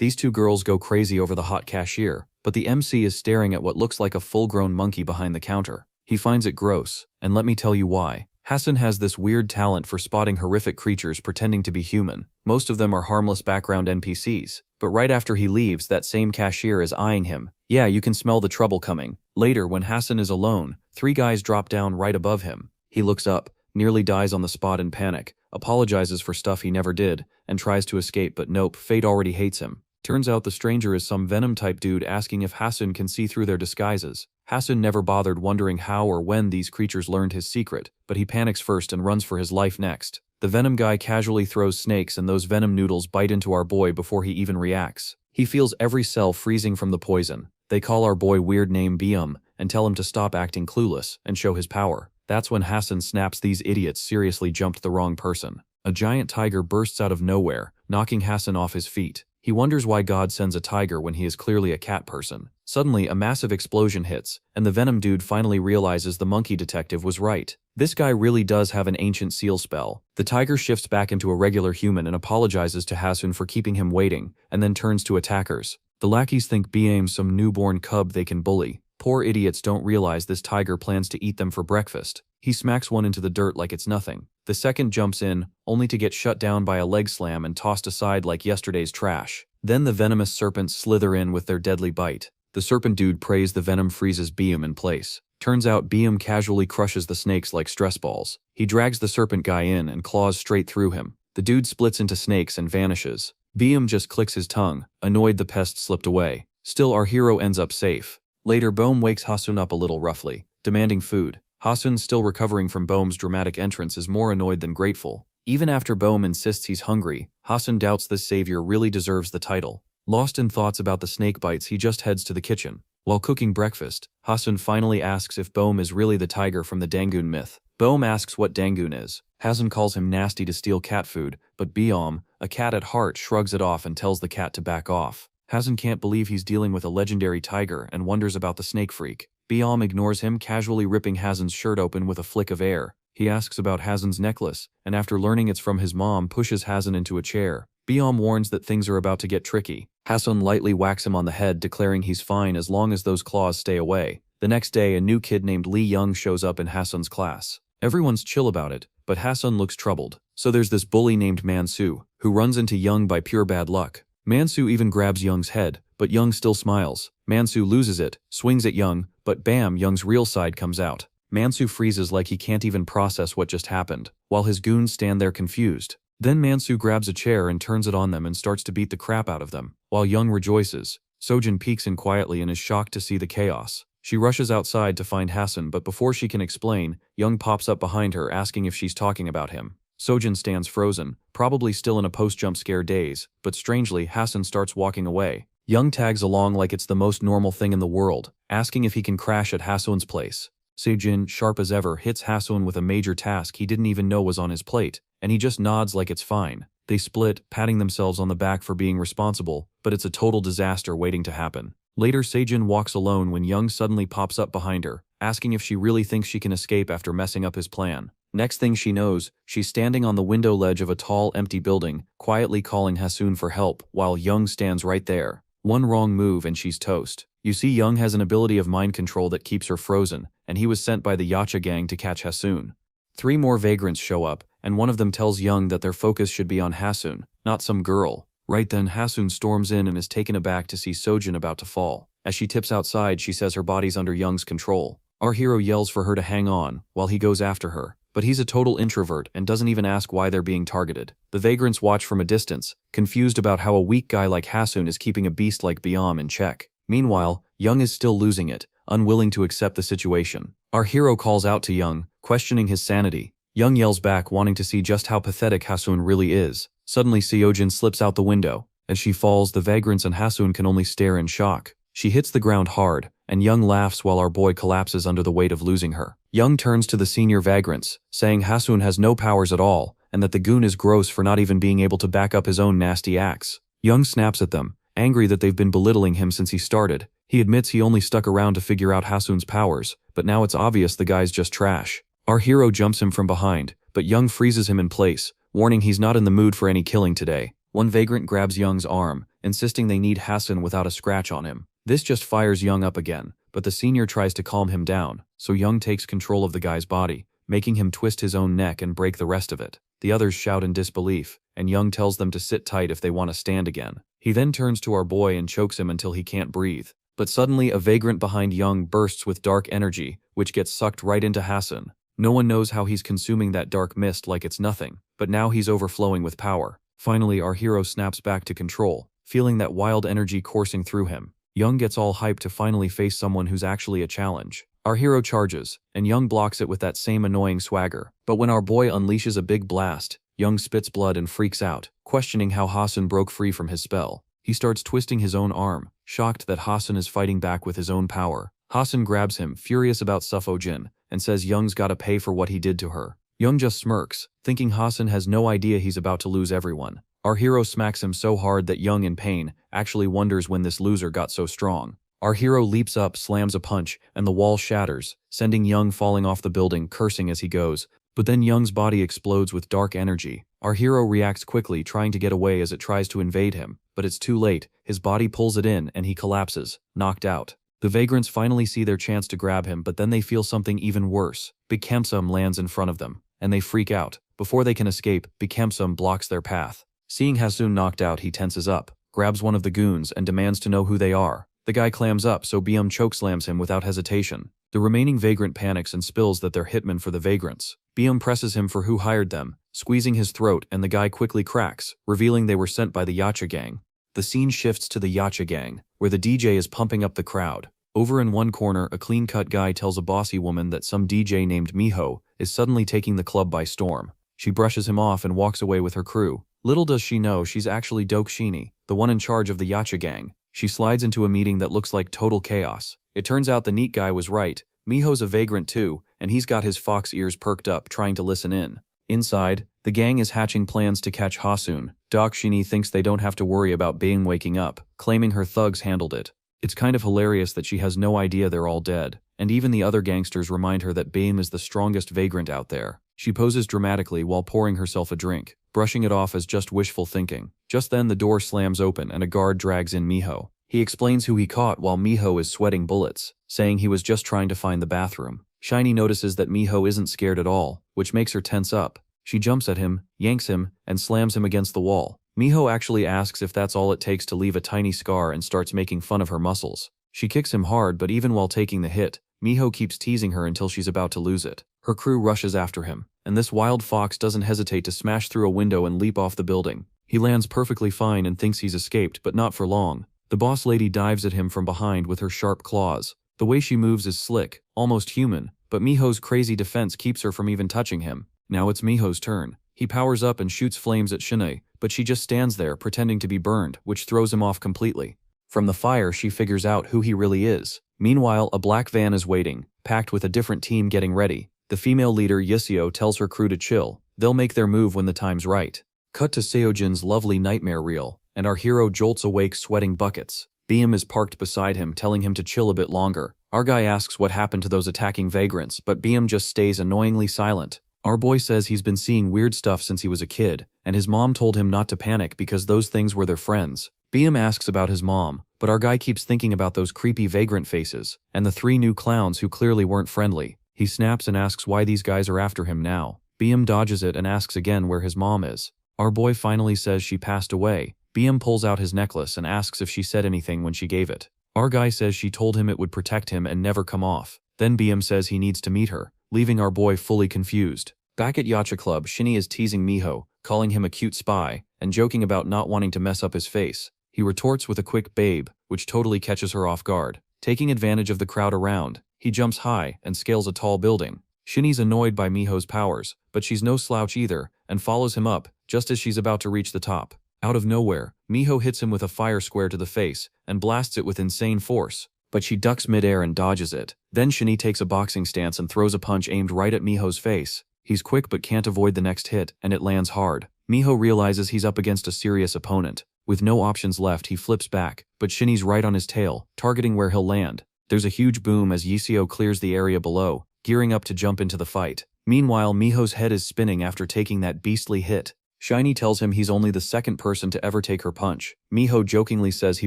These two girls go crazy over the hot cashier, but the MC is staring at what looks like a full-grown monkey behind the counter. He finds it gross, and let me tell you why. Haseon has this weird talent for spotting horrific creatures pretending to be human. Most of them are harmless background NPCs, but right after he leaves, that same cashier is eyeing him. Yeah, you can smell the trouble coming. Later, when Haseon is alone, 3 guys drop down right above him. He looks up, nearly dies on the spot in panic, apologizes for stuff he never did, and tries to escape, but nope, fate already hates him. Turns out the stranger is some Venom-type dude asking if Haseon can see through their disguises. Haseon never bothered wondering how or when these creatures learned his secret, but he panics first and runs for his life next. The Venom guy casually throws snakes and those Venom noodles bite into our boy before he even reacts. He feels every cell freezing from the poison. They call our boy weird name Bium and tell him to stop acting clueless and show his power. That's when Haseon snaps these idiots seriously jumped the wrong person. A giant tiger bursts out of nowhere, knocking Haseon off his feet. He wonders why God sends a tiger when he is clearly a cat person. Suddenly, a massive explosion hits, and the Venom dude finally realizes the monkey detective was right. This guy really does have an ancient seal spell. The tiger shifts back into a regular human and apologizes to Haseon for keeping him waiting, and then turns to attackers. The lackeys think Biam's some newborn cub they can bully. Poor idiots don't realize this tiger plans to eat them for breakfast. He smacks one into the dirt like it's nothing. The second jumps in, only to get shut down by a leg slam and tossed aside like yesterday's trash. Then the venomous serpents slither in with their deadly bite. The serpent dude prays the venom freezes Biam in place. Turns out Biam casually crushes the snakes like stress balls. He drags the serpent guy in and claws straight through him. The dude splits into snakes and vanishes. Biam just clicks his tongue, annoyed the pest slipped away. Still, our hero ends up safe. Later, Bohm wakes Haseon up a little roughly, demanding food. Haseon, still recovering from Bohm's dramatic entrance, is more annoyed than grateful. Even after Bohm insists he's hungry, Haseon doubts this savior really deserves the title. Lost in thoughts about the snake bites, he just heads to the kitchen. While cooking breakfast, Haseon finally asks if Bohm is really the tiger from the Dangoon myth. Bohm asks what Dangoon is. Haseon calls him nasty to steal cat food, but Biam, a cat at heart, shrugs it off and tells the cat to back off. Haseon can't believe he's dealing with a legendary tiger and wonders about the snake freak. Biam ignores him, casually ripping Haseon's shirt open with a flick of air. He asks about Haseon's necklace, and after learning it's from his mom, pushes Haseon into a chair. Biam warns that things are about to get tricky. Haseon lightly whacks him on the head, declaring he's fine as long as those claws stay away. The next day, a new kid named Lee Young shows up in Haseon's class. Everyone's chill about it, but Haseon looks troubled. So there's this bully named Mansu, who runs into Young by pure bad luck. Mansu even grabs Young's head, but Young still smiles. Mansu loses it, swings at Young, but bam, Young's real side comes out. Mansu freezes like he can't even process what just happened, while his goons stand there confused. Then Mansu grabs a chair and turns it on them and starts to beat the crap out of them. While Young rejoices, Sojin peeks in quietly and is shocked to see the chaos. She rushes outside to find Haseon, but before she can explain, Young pops up behind her asking if she's talking about him. Sojin stands frozen, probably still in a post-jump scare daze, but strangely, Haseon starts walking away. Young tags along like it's the most normal thing in the world, asking if he can crash at Haseon's place. Sejin, sharp as ever, hits Haseon with a major task he didn't even know was on his plate, and he just nods like it's fine. They split, patting themselves on the back for being responsible, but it's a total disaster waiting to happen. Later, Sejin walks alone when Young suddenly pops up behind her, asking if she really thinks she can escape after messing up his plan. Next thing she knows, she's standing on the window ledge of a tall, empty building, quietly calling Haseon for help, while Young stands right there. One wrong move and she's toast. You see, Young has an ability of mind control that keeps her frozen, and he was sent by the Yacha gang to catch Haseon. 3 more vagrants show up, and one of them tells Young that their focus should be on Haseon, not some girl. Right then, Haseon storms in and is taken aback to see Sojin about to fall. As she tips outside, she says her body's under Young's control. Our hero yells for her to hang on, while he goes after her. But he's a total introvert and doesn't even ask why they're being targeted. The vagrants watch from a distance, confused about how a weak guy like Haseon is keeping a beast like Biam in check. Meanwhile, Young is still losing it, unwilling to accept the situation. Our hero calls out to Young, questioning his sanity. Young yells back, wanting to see just how pathetic Haseon really is. Suddenly, Sojin slips out the window. As she falls, the vagrants and Haseon can only stare in shock. She hits the ground hard, and Young laughs while our boy collapses under the weight of losing her. Young turns to the senior vagrants, saying Haseon has no powers at all, and that the goon is gross for not even being able to back up his own nasty acts. Young snaps at them, angry that they've been belittling him since he started. He admits he only stuck around to figure out Haseon's powers, but now it's obvious the guy's just trash. Our hero jumps him from behind, but Young freezes him in place, warning he's not in the mood for any killing today. One vagrant grabs Young's arm, insisting they need Haseon without a scratch on him. This just fires Young up again, but the senior tries to calm him down, so Young takes control of the guy's body, making him twist his own neck and break the rest of it. The others shout in disbelief, and Young tells them to sit tight if they want to stand again. He then turns to our boy and chokes him until he can't breathe. But suddenly a vagrant behind Young bursts with dark energy, which gets sucked right into Haseon. No one knows how he's consuming that dark mist like it's nothing, but now he's overflowing with power. Finally, our hero snaps back to control, feeling that wild energy coursing through him. Young gets all hyped to finally face someone who's actually a challenge. Our hero charges, and Young blocks it with that same annoying swagger. But when our boy unleashes a big blast, Young spits blood and freaks out, questioning how Haseon broke free from his spell. He starts twisting his own arm, shocked that Haseon is fighting back with his own power. Haseon grabs him, furious about Suffojin, and says Young's gotta pay for what he did to her. Young just smirks, thinking Haseon has no idea he's about to lose everyone. Our hero smacks him so hard that Young, in pain, actually wonders when this loser got so strong. Our hero leaps up, slams a punch, and the wall shatters, sending Young falling off the building, cursing as he goes. But then Young's body explodes with dark energy. Our hero reacts quickly, trying to get away as it tries to invade him, but it's too late. His body pulls it in and he collapses, knocked out. The vagrants finally see their chance to grab him, but then they feel something even worse. Bikemsum lands in front of them, and they freak out. Before they can escape, Bikemsum blocks their path. Seeing Haseon knocked out, he tenses up, grabs one of the goons, and demands to know who they are. The guy clams up, so Bium chokeslams him without hesitation. The remaining vagrant panics and spills that they're hitmen for the vagrants. Bium presses him for who hired them, squeezing his throat, and the guy quickly cracks, revealing they were sent by the Yacha gang. The scene shifts to the Yacha gang, where the DJ is pumping up the crowd. Over in one corner, a clean-cut guy tells a bossy woman that some DJ named Miho is suddenly taking the club by storm. She brushes him off and walks away with her crew. Little does she know she's actually Dokshini, the one in charge of the Yacha gang. She slides into a meeting that looks like total chaos. It turns out the neat guy was right. Miho's a vagrant too, and he's got his fox ears perked up trying to listen in. Inside, the gang is hatching plans to catch Haseon. Dokshini thinks they don't have to worry about Bing waking up, claiming her thugs handled it. It's kind of hilarious that she has no idea they're all dead, and even the other gangsters remind her that Bing is the strongest vagrant out there. She poses dramatically while pouring herself a drink, brushing it off as just wishful thinking. Just then the door slams open and a guard drags in Miho. He explains who he caught while Miho is sweating bullets, saying he was just trying to find the bathroom. Shiny notices that Miho isn't scared at all, which makes her tense up. She jumps at him, yanks him, and slams him against the wall. Miho actually asks if that's all it takes to leave a tiny scar and starts making fun of her muscles. She kicks him hard, but even while taking the hit, Miho keeps teasing her until she's about to lose it. Her crew rushes after him, and this wild fox doesn't hesitate to smash through a window and leap off the building. He lands perfectly fine and thinks he's escaped, but not for long. The boss lady dives at him from behind with her sharp claws. The way she moves is slick, almost human, but Miho's crazy defense keeps her from even touching him. Now it's Miho's turn. He powers up and shoots flames at Shine, but she just stands there pretending to be burned, which throws him off completely. From the fire, she figures out who he really is. Meanwhile, a black van is waiting, packed with a different team getting ready. The female leader, Yiseo, tells her crew to chill. They'll make their move when the time's right. Cut to Seojin's lovely nightmare reel, and our hero jolts awake sweating buckets. Bium is parked beside him, telling him to chill a bit longer. Our guy asks what happened to those attacking vagrants, but Bium just stays annoyingly silent. Our boy says he's been seeing weird stuff since he was a kid, and his mom told him not to panic because those things were their friends. Bium asks about his mom, but our guy keeps thinking about those creepy vagrant faces, and the 3 new clowns who clearly weren't friendly. He snaps and asks why these guys are after him now. Bium dodges it and asks again where his mom is. Our boy finally says she passed away. Bium pulls out his necklace and asks if she said anything when she gave it. Our guy says she told him it would protect him and never come off. Then Bium says he needs to meet her, leaving our boy fully confused. Back at Yacha Club, Shinny is teasing Miho, calling him a cute spy, and joking about not wanting to mess up his face. He retorts with a quick babe, which totally catches her off guard. Taking advantage of the crowd around, he jumps high and scales a tall building. Shinny's annoyed by Miho's powers, but she's no slouch either, and follows him up, just as she's about to reach the top. Out of nowhere, Miho hits him with a fire square to the face, and blasts it with insane force. But she ducks midair and dodges it. Then Shinny takes a boxing stance and throws a punch aimed right at Miho's face. He's quick but can't avoid the next hit, and it lands hard. Miho realizes he's up against a serious opponent. With no options left, he flips back, but Shinny's right on his tail, targeting where he'll land. There's a huge boom as Yiseo clears the area below, gearing up to jump into the fight. Meanwhile, Miho's head is spinning after taking that beastly hit. Shiny tells him he's only the second person to ever take her punch. Miho jokingly says he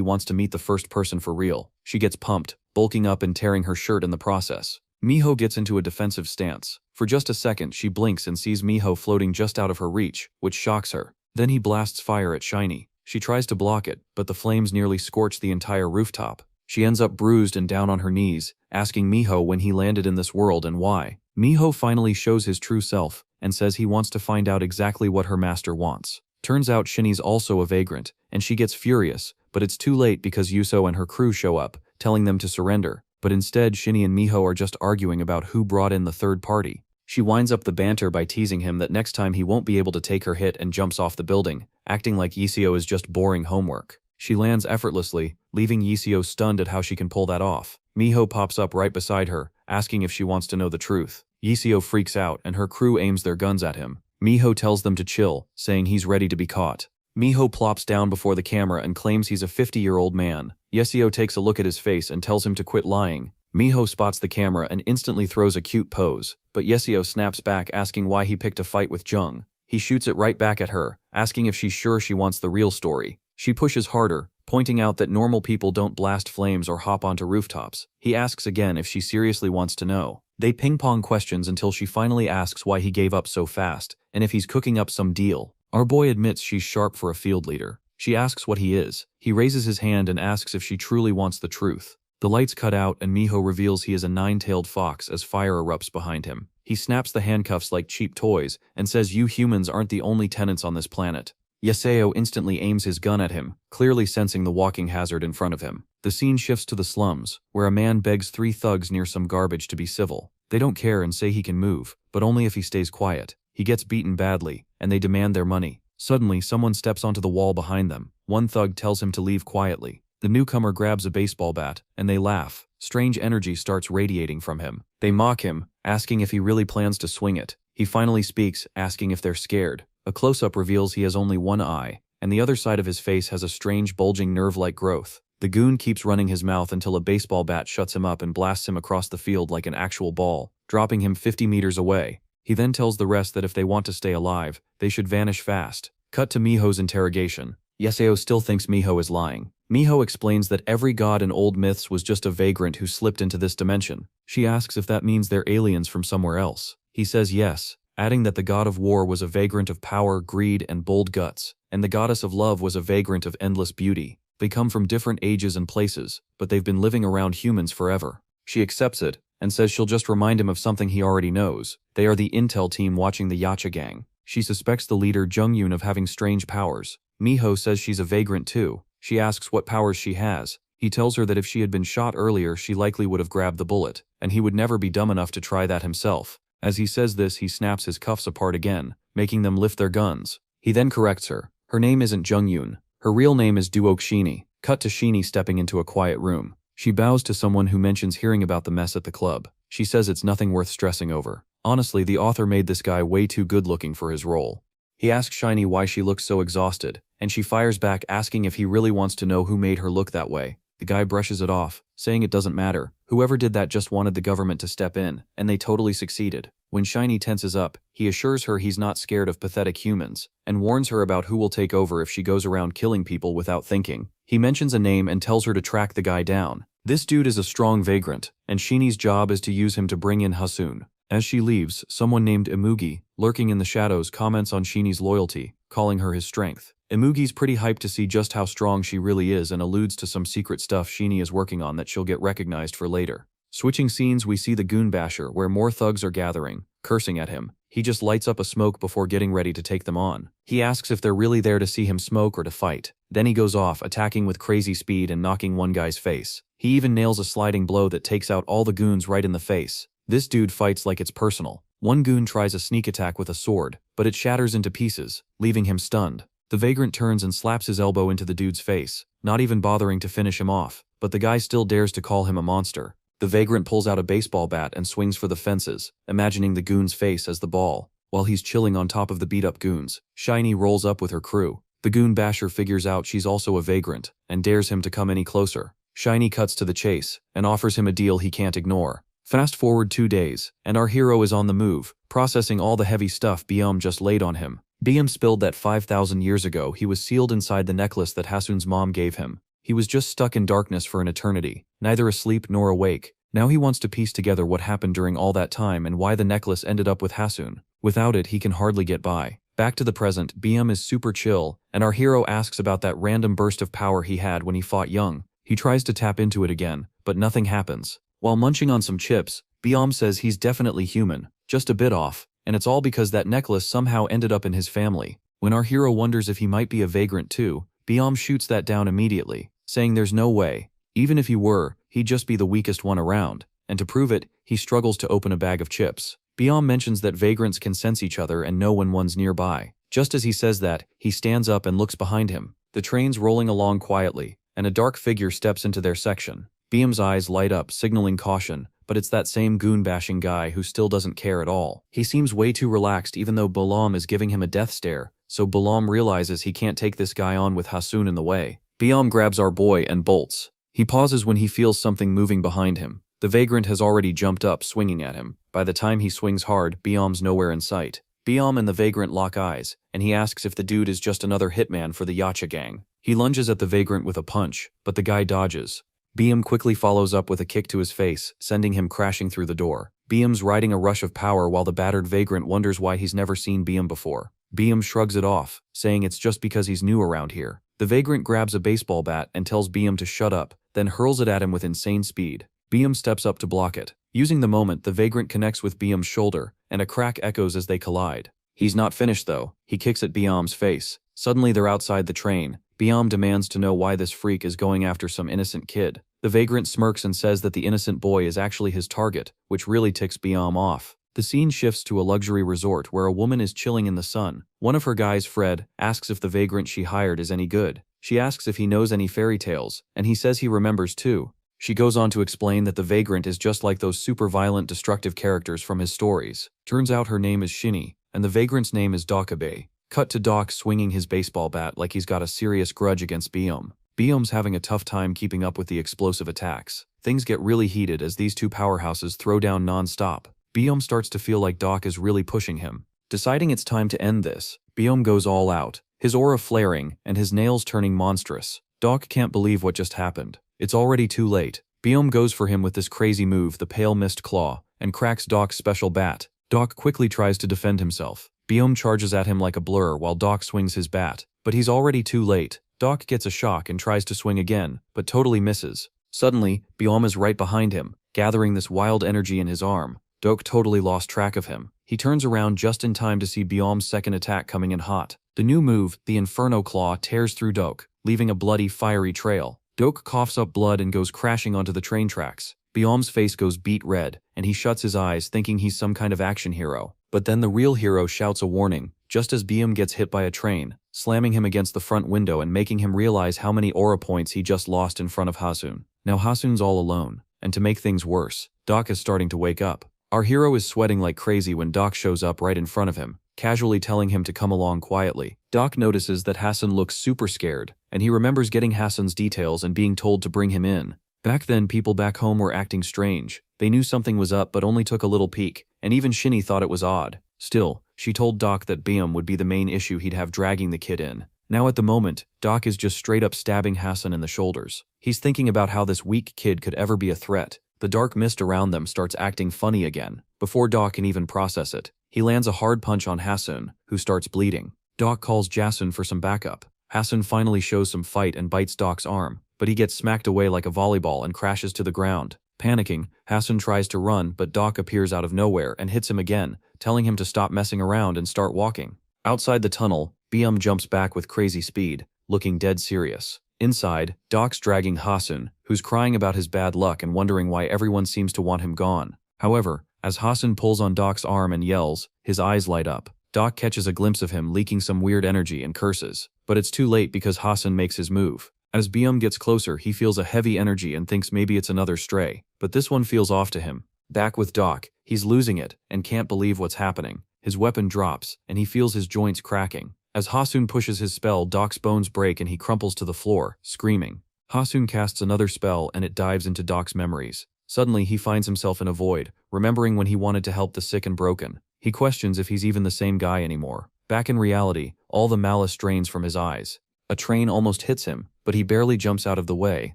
wants to meet the first person for real. She gets pumped, bulking up and tearing her shirt in the process. Miho gets into a defensive stance. For just a second, she blinks and sees Miho floating just out of her reach, which shocks her. Then he blasts fire at Shiny. She tries to block it, but the flames nearly scorch the entire rooftop. She ends up bruised and down on her knees, asking Miho when he landed in this world and why. Miho finally shows his true self and says he wants to find out exactly what her master wants. Turns out Shinny's also a vagrant, and she gets furious, but it's too late because Yuso and her crew show up, telling them to surrender. But instead, Shinny and Miho are just arguing about who brought in the third party. She winds up the banter by teasing him that next time he won't be able to take her hit and jumps off the building, acting like Yiseo is just boring homework. She lands effortlessly, leaving Yiseo stunned at how she can pull that off. Miho pops up right beside her, asking if she wants to know the truth. Yiseo freaks out and her crew aims their guns at him. Miho tells them to chill, saying he's ready to be caught. Miho plops down before the camera and claims he's a 50-year-old man. Yiseo takes a look at his face and tells him to quit lying. Miho spots the camera and instantly throws a cute pose, but Yiseo snaps back asking why he picked a fight with Jung. He shoots it right back at her, asking if she's sure she wants the real story. She pushes harder, pointing out that normal people don't blast flames or hop onto rooftops. He asks again if she seriously wants to know. They ping-pong questions until she finally asks why he gave up so fast, and if he's cooking up some deal. Our boy admits she's sharp for a field leader. She asks what he is. He raises his hand and asks if she truly wants the truth. The lights cut out and Miho reveals he is a nine-tailed fox as fire erupts behind him. He snaps the handcuffs like cheap toys and says you humans aren't the only tenants on this planet. Yiseo instantly aims his gun at him, clearly sensing the walking hazard in front of him. The scene shifts to the slums, where a man begs 3 thugs near some garbage to be civil. They don't care and say he can move, but only if he stays quiet. He gets beaten badly, and they demand their money. Suddenly, someone steps onto the wall behind them. One thug tells him to leave quietly. The newcomer grabs a baseball bat, and they laugh. Strange energy starts radiating from him. They mock him, asking if he really plans to swing it. He finally speaks, asking if they're scared. A close-up reveals he has only one eye, and the other side of his face has a strange bulging nerve-like growth. The goon keeps running his mouth until a baseball bat shuts him up and blasts him across the field like an actual ball, dropping him 50 meters away. He then tells the rest that if they want to stay alive, they should vanish fast. Cut to Miho's interrogation. Yiseo still thinks Miho is lying. Miho explains that every god in old myths was just a vagrant who slipped into this dimension. She asks if that means they're aliens from somewhere else. He says yes, adding that the god of war was a vagrant of power, greed, and bold guts, and the goddess of love was a vagrant of endless beauty. They come from different ages and places, but they've been living around humans forever. She accepts it, and says she'll just remind him of something he already knows. They are the intel team watching the Yacha gang. She suspects the leader Jung-yoon of having strange powers. Miho says she's a vagrant too. She asks what powers she has. He tells her that if she had been shot earlier, she likely would have grabbed the bullet, and he would never be dumb enough to try that himself. As he says this, he snaps his cuffs apart again, making them lift their guns. He then corrects her. Her name isn't Jung-yoon. Her real name is Duok Shini. Cut to Shini stepping into a quiet room. She bows to someone who mentions hearing about the mess at the club. She says it's nothing worth stressing over. Honestly, the author made this guy way too good-looking for his role. He asks Shiny why she looks so exhausted, and she fires back asking if he really wants to know who made her look that way. The guy brushes it off, saying it doesn't matter. Whoever did that just wanted the government to step in, and they totally succeeded. When Shiny tenses up, he assures her he's not scared of pathetic humans, and warns her about who will take over if she goes around killing people without thinking. He mentions a name and tells her to track the guy down. This dude is a strong vagrant, and Shiny's job is to use him to bring in Haseon. As she leaves, someone named Imugi, lurking in the shadows, comments on Shiny's loyalty, calling her his strength. Imugi's pretty hyped to see just how strong she really is and alludes to some secret stuff Shiny is working on that she'll get recognized for later. Switching scenes, we see the goon basher where more thugs are gathering, cursing at him. He just lights up a smoke before getting ready to take them on. He asks if they're really there to see him smoke or to fight. Then he goes off, attacking with crazy speed and knocking one guy's face. He even nails a sliding blow that takes out all the goons right in the face. This dude fights like it's personal. One goon tries a sneak attack with a sword, but it shatters into pieces, leaving him stunned. The vagrant turns and slaps his elbow into the dude's face, not even bothering to finish him off, but the guy still dares to call him a monster. The vagrant pulls out a baseball bat and swings for the fences, imagining the goon's face as the ball. While he's chilling on top of the beat-up goons, Shiny rolls up with her crew. The goon basher figures out she's also a vagrant, and dares him to come any closer. Shiny cuts to the chase, and offers him a deal he can't ignore. Fast forward 2 days, and our hero is on the move, processing all the heavy stuff Biom just laid on him. BM spilled that 5,000 years ago he was sealed inside the necklace that Haseon's mom gave him. He was just stuck in darkness for an eternity, neither asleep nor awake. Now he wants to piece together what happened during all that time and why the necklace ended up with Haseon. Without it, he can hardly get by. Back to the present, BM is super chill, and our hero asks about that random burst of power he had when he fought Young. He tries to tap into it again, but nothing happens. While munching on some chips, BM says he's definitely human, just a bit off, and it's all because that necklace somehow ended up in his family. When our hero wonders if he might be a vagrant too, BM shoots that down immediately, saying there's no way. Even if he were, he'd just be the weakest one around, and to prove it, he struggles to open a bag of chips. BM mentions that vagrants can sense each other and know when one's nearby. Just as he says that, he stands up and looks behind him. The train's rolling along quietly, and a dark figure steps into their section. BM's eyes light up, signaling caution, but it's that same goon-bashing guy who still doesn't care at all. He seems way too relaxed even though Balam is giving him a death stare, so Balam realizes he can't take this guy on with Haseon in the way. BM grabs our boy and bolts. He pauses when he feels something moving behind him. The vagrant has already jumped up, swinging at him. By the time he swings hard, BM's nowhere in sight. BM and the vagrant lock eyes, and he asks if the dude is just another hitman for the Yacha gang. He lunges at the vagrant with a punch, but the guy dodges. BM quickly follows up with a kick to his face, sending him crashing through the door. BM's riding a rush of power while the battered vagrant wonders why he's never seen BM before. BM shrugs it off, saying it's just because he's new around here. The vagrant grabs a baseball bat and tells BM to shut up, then hurls it at him with insane speed. BM steps up to block it. Using the moment, the vagrant connects with BM's shoulder, and a crack echoes as they collide. He's not finished though. He kicks at BM's face. Suddenly they're outside the train. BM demands to know why this freak is going after some innocent kid. The vagrant smirks and says that the innocent boy is actually his target, which really ticks BM off. The scene shifts to a luxury resort where a woman is chilling in the sun. One of her guys, Fred, asks if the vagrant she hired is any good. She asks if he knows any fairy tales, and he says he remembers too. She goes on to explain that the vagrant is just like those super violent, destructive characters from his stories. Turns out her name is Shinny, and the vagrant's name is Dakabe. Cut to Doc swinging his baseball bat like he's got a serious grudge against BM. BM's having a tough time keeping up with the explosive attacks. Things get really heated as these two powerhouses throw down non-stop. BM starts to feel like Doc is really pushing him. Deciding it's time to end this, BM goes all out, his aura flaring and his nails turning monstrous. Doc can't believe what just happened. It's already too late. BM goes for him with this crazy move, the Pale Mist Claw, and cracks Doc's special bat. Doc quickly tries to defend himself. BM charges at him like a blur while Doc swings his bat, but he's already too late. Doc gets a shock and tries to swing again, but totally misses. Suddenly, BM is right behind him, gathering this wild energy in his arm. Doc totally lost track of him. He turns around just in time to see BM's second attack coming in hot. The new move, the Inferno Claw, tears through Doc, leaving a bloody, fiery trail. Doc coughs up blood and goes crashing onto the train tracks. BM's face goes beet red, and he shuts his eyes thinking he's some kind of action hero. But then the real hero shouts a warning, just as BM gets hit by a train, slamming him against the front window and making him realize how many aura points he just lost in front of Haseon. Now Haseon's all alone, and to make things worse, Doc is starting to wake up. Our hero is sweating like crazy when Doc shows up right in front of him, casually telling him to come along quietly. Doc notices that Haseon looks super scared, and he remembers getting Haseon's details and being told to bring him in. Back then, people back home were acting strange. They knew something was up but only took a little peek, and even Shinny thought it was odd. Still, she told Doc that BM would be the main issue he'd have dragging the kid in. Now at the moment, Doc is just straight up stabbing Haseon in the shoulders. He's thinking about how this weak kid could ever be a threat. The dark mist around them starts acting funny again. Before Doc can even process it, he lands a hard punch on Haseon, who starts bleeding. Doc calls Jason for some backup. Haseon finally shows some fight and bites Doc's arm, but he gets smacked away like a volleyball and crashes to the ground. Panicking, Haseon tries to run, but Doc appears out of nowhere and hits him again, telling him to stop messing around and start walking. Outside the tunnel, BM jumps back with crazy speed, looking dead serious. Inside, Doc's dragging Haseon, who's crying about his bad luck and wondering why everyone seems to want him gone. However, as Haseon pulls on Doc's arm and yells, his eyes light up. Doc catches a glimpse of him leaking some weird energy and curses. But it's too late because Haseon makes his move. As BM gets closer, he feels a heavy energy and thinks maybe it's another stray, but this one feels off to him. Back with Doc, he's losing it and can't believe what's happening. His weapon drops, and he feels his joints cracking. As Haseon pushes his spell, Doc's bones break and he crumples to the floor, screaming. Haseon casts another spell and it dives into Doc's memories. Suddenly, he finds himself in a void, remembering when he wanted to help the sick and broken. He questions if he's even the same guy anymore. Back in reality, all the malice drains from his eyes. A train almost hits him, but he barely jumps out of the way.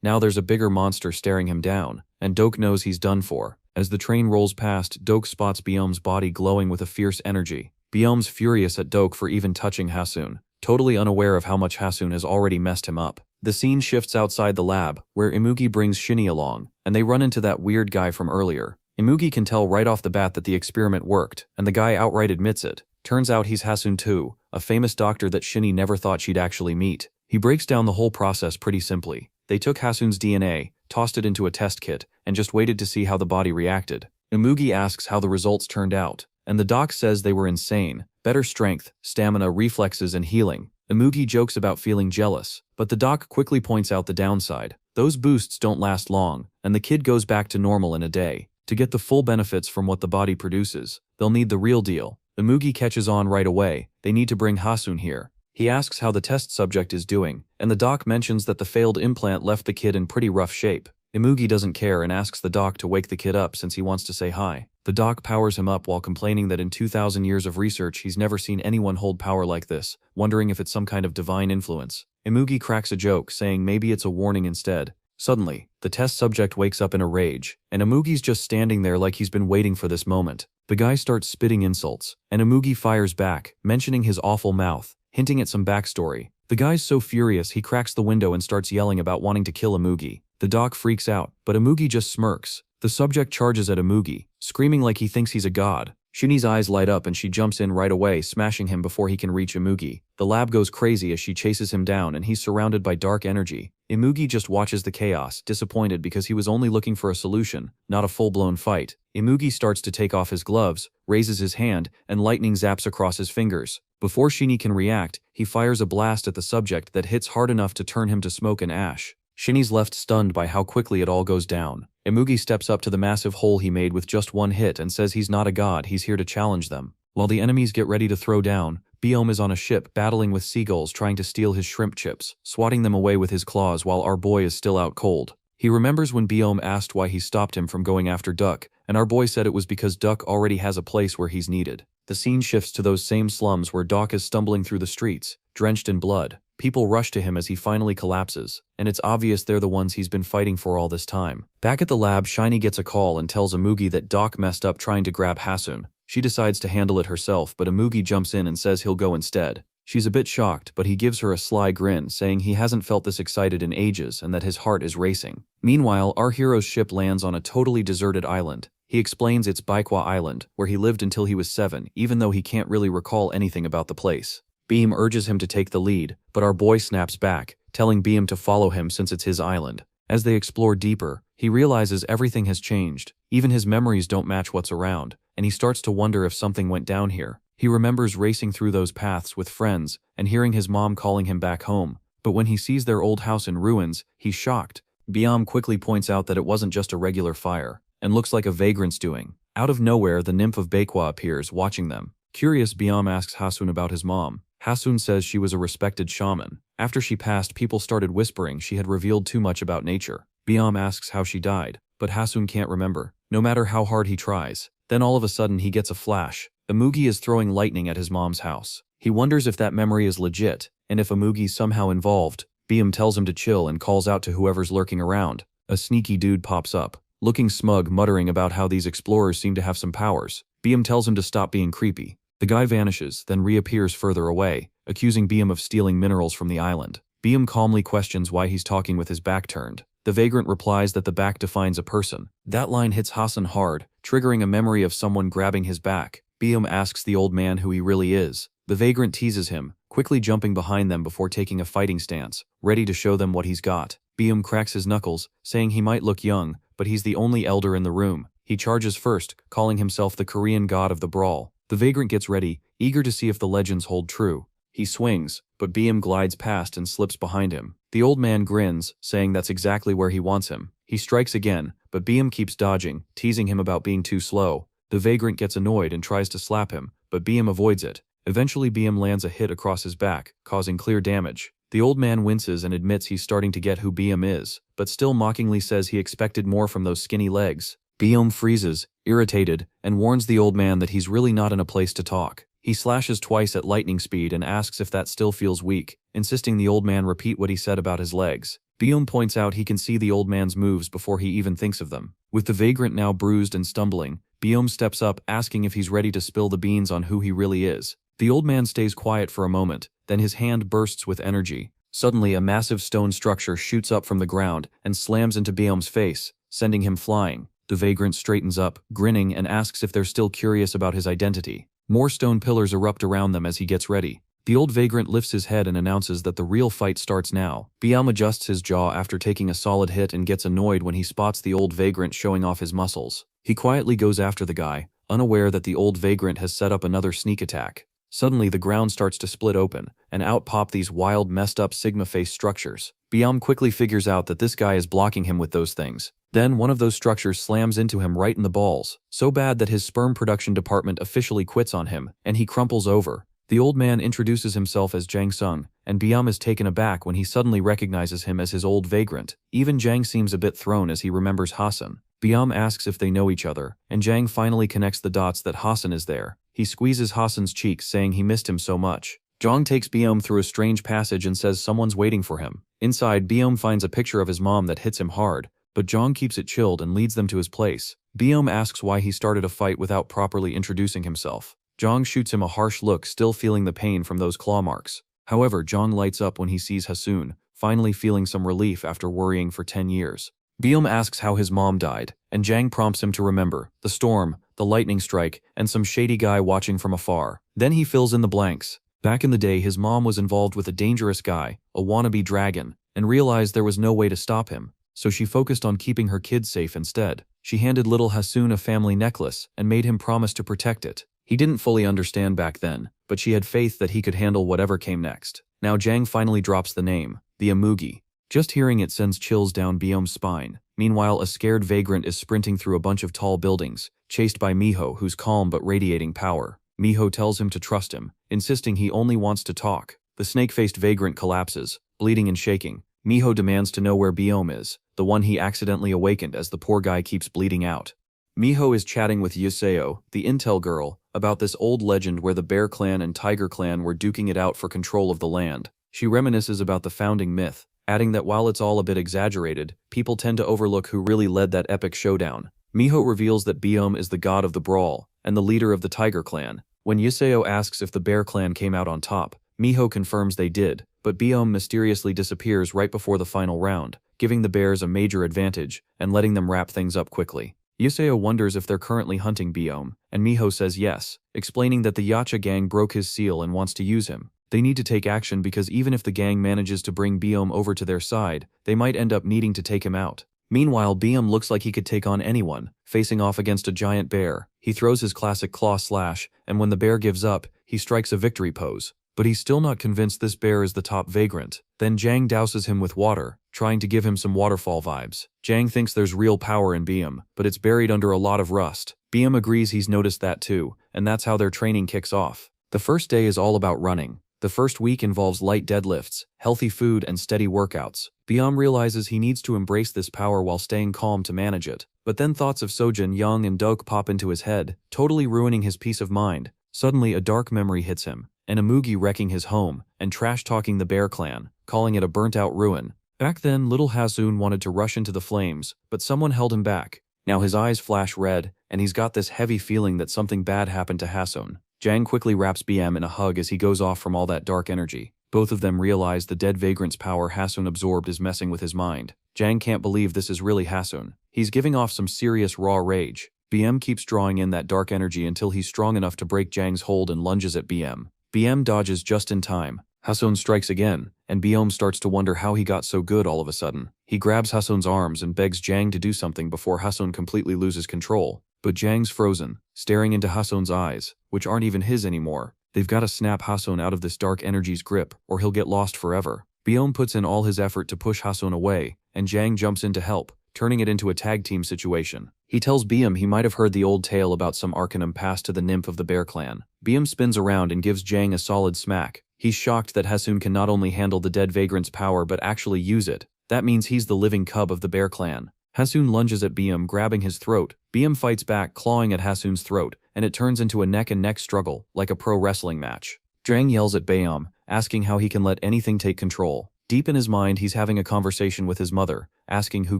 Now there's a bigger monster staring him down, and Doke knows he's done for. As the train rolls past, Doke spots Byeom's body glowing with a fierce energy. Byeom's furious at Doke for even touching Haseon, totally unaware of how much Haseon has already messed him up. The scene shifts outside the lab, where Imugi brings Shinny along, and they run into that weird guy from earlier. Imugi can tell right off the bat that the experiment worked, and the guy outright admits it. Turns out he's Haseon too, a famous doctor that Shinny never thought she'd actually meet. He breaks down the whole process pretty simply. They took Haseon's DNA, tossed it into a test kit, and just waited to see how the body reacted. Imugi asks how the results turned out, and the doc says they were insane. Better strength, stamina, reflexes, and healing. Imugi jokes about feeling jealous, but the doc quickly points out the downside. Those boosts don't last long, and the kid goes back to normal in a day. To get the full benefits from what the body produces, they'll need the real deal. Imugi catches on right away. They need to bring Haseon here. He asks how the test subject is doing, and the doc mentions that the failed implant left the kid in pretty rough shape. Imugi doesn't care and asks the doc to wake the kid up since he wants to say hi. The doc powers him up while complaining that in 2,000 years of research he's never seen anyone hold power like this, wondering if it's some kind of divine influence. Imugi cracks a joke, saying maybe it's a warning instead. Suddenly, the test subject wakes up in a rage, and Imugi's just standing there like he's been waiting for this moment. The guy starts spitting insults, and Imugi fires back, mentioning his awful mouth, hinting at some backstory. The guy's so furious he cracks the window and starts yelling about wanting to kill Imugi. The doc freaks out, but Imugi just smirks. The subject charges at Imugi, screaming like he thinks he's a god. Shinny's eyes light up and she jumps in right away, smashing him before he can reach Imugi. The lab goes crazy as she chases him down and he's surrounded by dark energy. Imugi just watches the chaos, disappointed because he was only looking for a solution, not a full-blown fight. Imugi starts to take off his gloves, raises his hand, and lightning zaps across his fingers. Before Shinny can react, he fires a blast at the subject that hits hard enough to turn him to smoke and ash. Shinny's left stunned by how quickly it all goes down. Imugi steps up to the massive hole he made with just one hit and says he's not a god, he's here to challenge them. While the enemies get ready to throw down, Byeom is on a ship battling with seagulls trying to steal his shrimp chips, swatting them away with his claws while our boy is still out cold. He remembers when Byeom asked why he stopped him from going after Duck, and our boy said it was because Duck already has a place where he's needed. The scene shifts to those same slums where Duck is stumbling through the streets, drenched in blood. People rush to him as he finally collapses, and it's obvious they're the ones he's been fighting for all this time. Back at the lab, Shiny gets a call and tells Imugi that Doc messed up trying to grab Haseon. She decides to handle it herself, but Imugi jumps in and says he'll go instead. She's a bit shocked, but he gives her a sly grin, saying he hasn't felt this excited in ages and that his heart is racing. Meanwhile, our hero's ship lands on a totally deserted island. He explains it's Baikwa Island, where he lived until he was 7, even though he can't really recall anything about the place. Beam urges him to take the lead, but our boy snaps back, telling Beam to follow him since it's his island. As they explore deeper, he realizes everything has changed. Even his memories don't match what's around, and he starts to wonder if something went down here. He remembers racing through those paths with friends and hearing his mom calling him back home, but when he sees their old house in ruins, he's shocked. Beam quickly points out that it wasn't just a regular fire, and looks like a vagrant's doing. Out of nowhere, the nymph of Baikwa appears, watching them. Curious, Beam asks Haseon about his mom. Haseon says she was a respected shaman. After she passed, people started whispering she had revealed too much about nature. Beam asks how she died, but Haseon can't remember, no matter how hard he tries. Then all of a sudden he gets a flash. Imugi is throwing lightning at his mom's house. He wonders if that memory is legit, and if Imugi's somehow involved. Beam tells him to chill and calls out to whoever's lurking around. A sneaky dude pops up, looking smug, muttering about how these explorers seem to have some powers. Beam tells him to stop being creepy. The guy vanishes, then reappears further away, accusing Beam of stealing minerals from the island. Beam calmly questions why he's talking with his back turned. The vagrant replies that the back defines a person. That line hits Haseon hard, triggering a memory of someone grabbing his back. Beam asks the old man who he really is. The vagrant teases him, quickly jumping behind them before taking a fighting stance, ready to show them what he's got. Beam cracks his knuckles, saying he might look young, but he's the only elder in the room. He charges first, calling himself the Korean god of the brawl. The vagrant gets ready, eager to see if the legends hold true. He swings, but Beam glides past and slips behind him. The old man grins, saying that's exactly where he wants him. He strikes again, but Beam keeps dodging, teasing him about being too slow. The vagrant gets annoyed and tries to slap him, but Beam avoids it. Eventually Beam lands a hit across his back, causing clear damage. The old man winces and admits he's starting to get who Beam is, but still mockingly says he expected more from those skinny legs. Beam freezes, irritated, and warns the old man that he's really not in a place to talk. He slashes twice at lightning speed and asks if that still feels weak, insisting the old man repeat what he said about his legs. Byum points out he can see the old man's moves before he even thinks of them. With the vagrant now bruised and stumbling, Byum steps up asking if he's ready to spill the beans on who he really is. The old man stays quiet for a moment, then his hand bursts with energy. Suddenly a massive stone structure shoots up from the ground and slams into Byum's face, sending him flying. The vagrant straightens up, grinning, and asks if they're still curious about his identity. More stone pillars erupt around them as he gets ready. The old vagrant lifts his head and announces that the real fight starts now. Byum adjusts his jaw after taking a solid hit and gets annoyed when he spots the old vagrant showing off his muscles. He quietly goes after the guy, unaware that the old vagrant has set up another sneak attack. Suddenly the ground starts to split open, and out pop these wild, messed-up Sigma-face structures. Byum quickly figures out that this guy is blocking him with those things. Then one of those structures slams into him right in the balls, so bad that his sperm production department officially quits on him, and he crumples over. The old man introduces himself as Jang Sung, and Byum is taken aback when he suddenly recognizes him as his old vagrant. Even Jang seems a bit thrown as he remembers Haseon. Byum asks if they know each other, and Jang finally connects the dots that Haseon is there. He squeezes Haseon's cheeks, saying he missed him so much. Jang takes Byum through a strange passage and says someone's waiting for him. Inside, Byum finds a picture of his mom that hits him hard, but Jang keeps it chilled and leads them to his place. Byum asks why he started a fight without properly introducing himself. Jang shoots him a harsh look, still feeling the pain from those claw marks. However, Jang lights up when he sees Haseon, finally feeling some relief after worrying for 10 years. Byum asks how his mom died, and Jang prompts him to remember the storm, the lightning strike, and some shady guy watching from afar. Then he fills in the blanks. Back in the day, his mom was involved with a dangerous guy, a wannabe dragon, and realized there was no way to stop him, so she focused on keeping her kids safe instead. She handed little Haseon a family necklace and made him promise to protect it. He didn't fully understand back then, but she had faith that he could handle whatever came next. Now Jang finally drops the name, the Amugi. Just hearing it sends chills down Byum's spine. Meanwhile, a scared vagrant is sprinting through a bunch of tall buildings, chased by Miho, who's calm but radiating power. Miho tells him to trust him, insisting he only wants to talk. The snake-faced vagrant collapses, bleeding and shaking. Miho demands to know where Byum is, the one he accidentally awakened as the poor guy keeps bleeding out. Miho is chatting with Yuseo, the intel girl, about this old legend where the Bear Clan and Tiger Clan were duking it out for control of the land. She reminisces about the founding myth, adding that while it's all a bit exaggerated, people tend to overlook who really led that epic showdown. Miho reveals that Byum is the god of the brawl, and the leader of the Tiger Clan. When Yuseo asks if the Bear Clan came out on top, Miho confirms they did, but Byum mysteriously disappears right before the final round, giving the bears a major advantage and letting them wrap things up quickly. Yuseo wonders if they're currently hunting Byum, and Miho says yes, explaining that the Yacha gang broke his seal and wants to use him. They need to take action because even if the gang manages to bring Byum over to their side, they might end up needing to take him out. Meanwhile, Byum looks like he could take on anyone, facing off against a giant bear. He throws his classic claw slash, and when the bear gives up, he strikes a victory pose. But he's still not convinced this bear is the top vagrant. Then Jang douses him with water, trying to give him some waterfall vibes. Jang thinks there's real power in Byum, but it's buried under a lot of rust. Byum agrees he's noticed that too, and that's how their training kicks off. The first day is all about running. The first week involves light deadlifts, healthy food, and steady workouts. Byum realizes he needs to embrace this power while staying calm to manage it. But then thoughts of Sojin, Young, and Dok pop into his head, totally ruining his peace of mind. Suddenly, a dark memory hits him, an Amugi wrecking his home, and trash-talking the Bear Clan, calling it a burnt-out ruin. Back then, little Haseon wanted to rush into the flames, but someone held him back. Now his eyes flash red, and he's got this heavy feeling that something bad happened to Haseon. Jang quickly wraps Byum in a hug as he goes off from all that dark energy. Both of them realize the dead vagrant's power Haseon absorbed is messing with his mind. Jang can't believe this is really Haseon. He's giving off some serious raw rage. Byum keeps drawing in that dark energy until he's strong enough to break Jang's hold and lunges at Byum. Byum dodges just in time. Haseon strikes again, and Byum starts to wonder how he got so good all of a sudden. He grabs Haseon's arms and begs Jang to do something before Haseon completely loses control. But Jang's frozen, staring into Haseon's eyes, which aren't even his anymore. They've got to snap Haseon out of this dark energy's grip, or he'll get lost forever. Byum puts in all his effort to push Haseon away, and Jang jumps in to help, turning it into a tag team situation. He tells Byum he might have heard the old tale about some Arcanum passed to the nymph of the Bear Clan. Byum spins around and gives Jang a solid smack. He's shocked that Haseon can not only handle the dead vagrant's power but actually use it. That means he's the living cub of the Bear Clan. Haseon lunges at Byum, grabbing his throat. Byum fights back, clawing at Haseon's throat, and it turns into a neck-and-neck struggle, like a pro wrestling match. Jang yells at Baeom, asking how he can let anything take control. Deep in his mind, he's having a conversation with his mother, asking who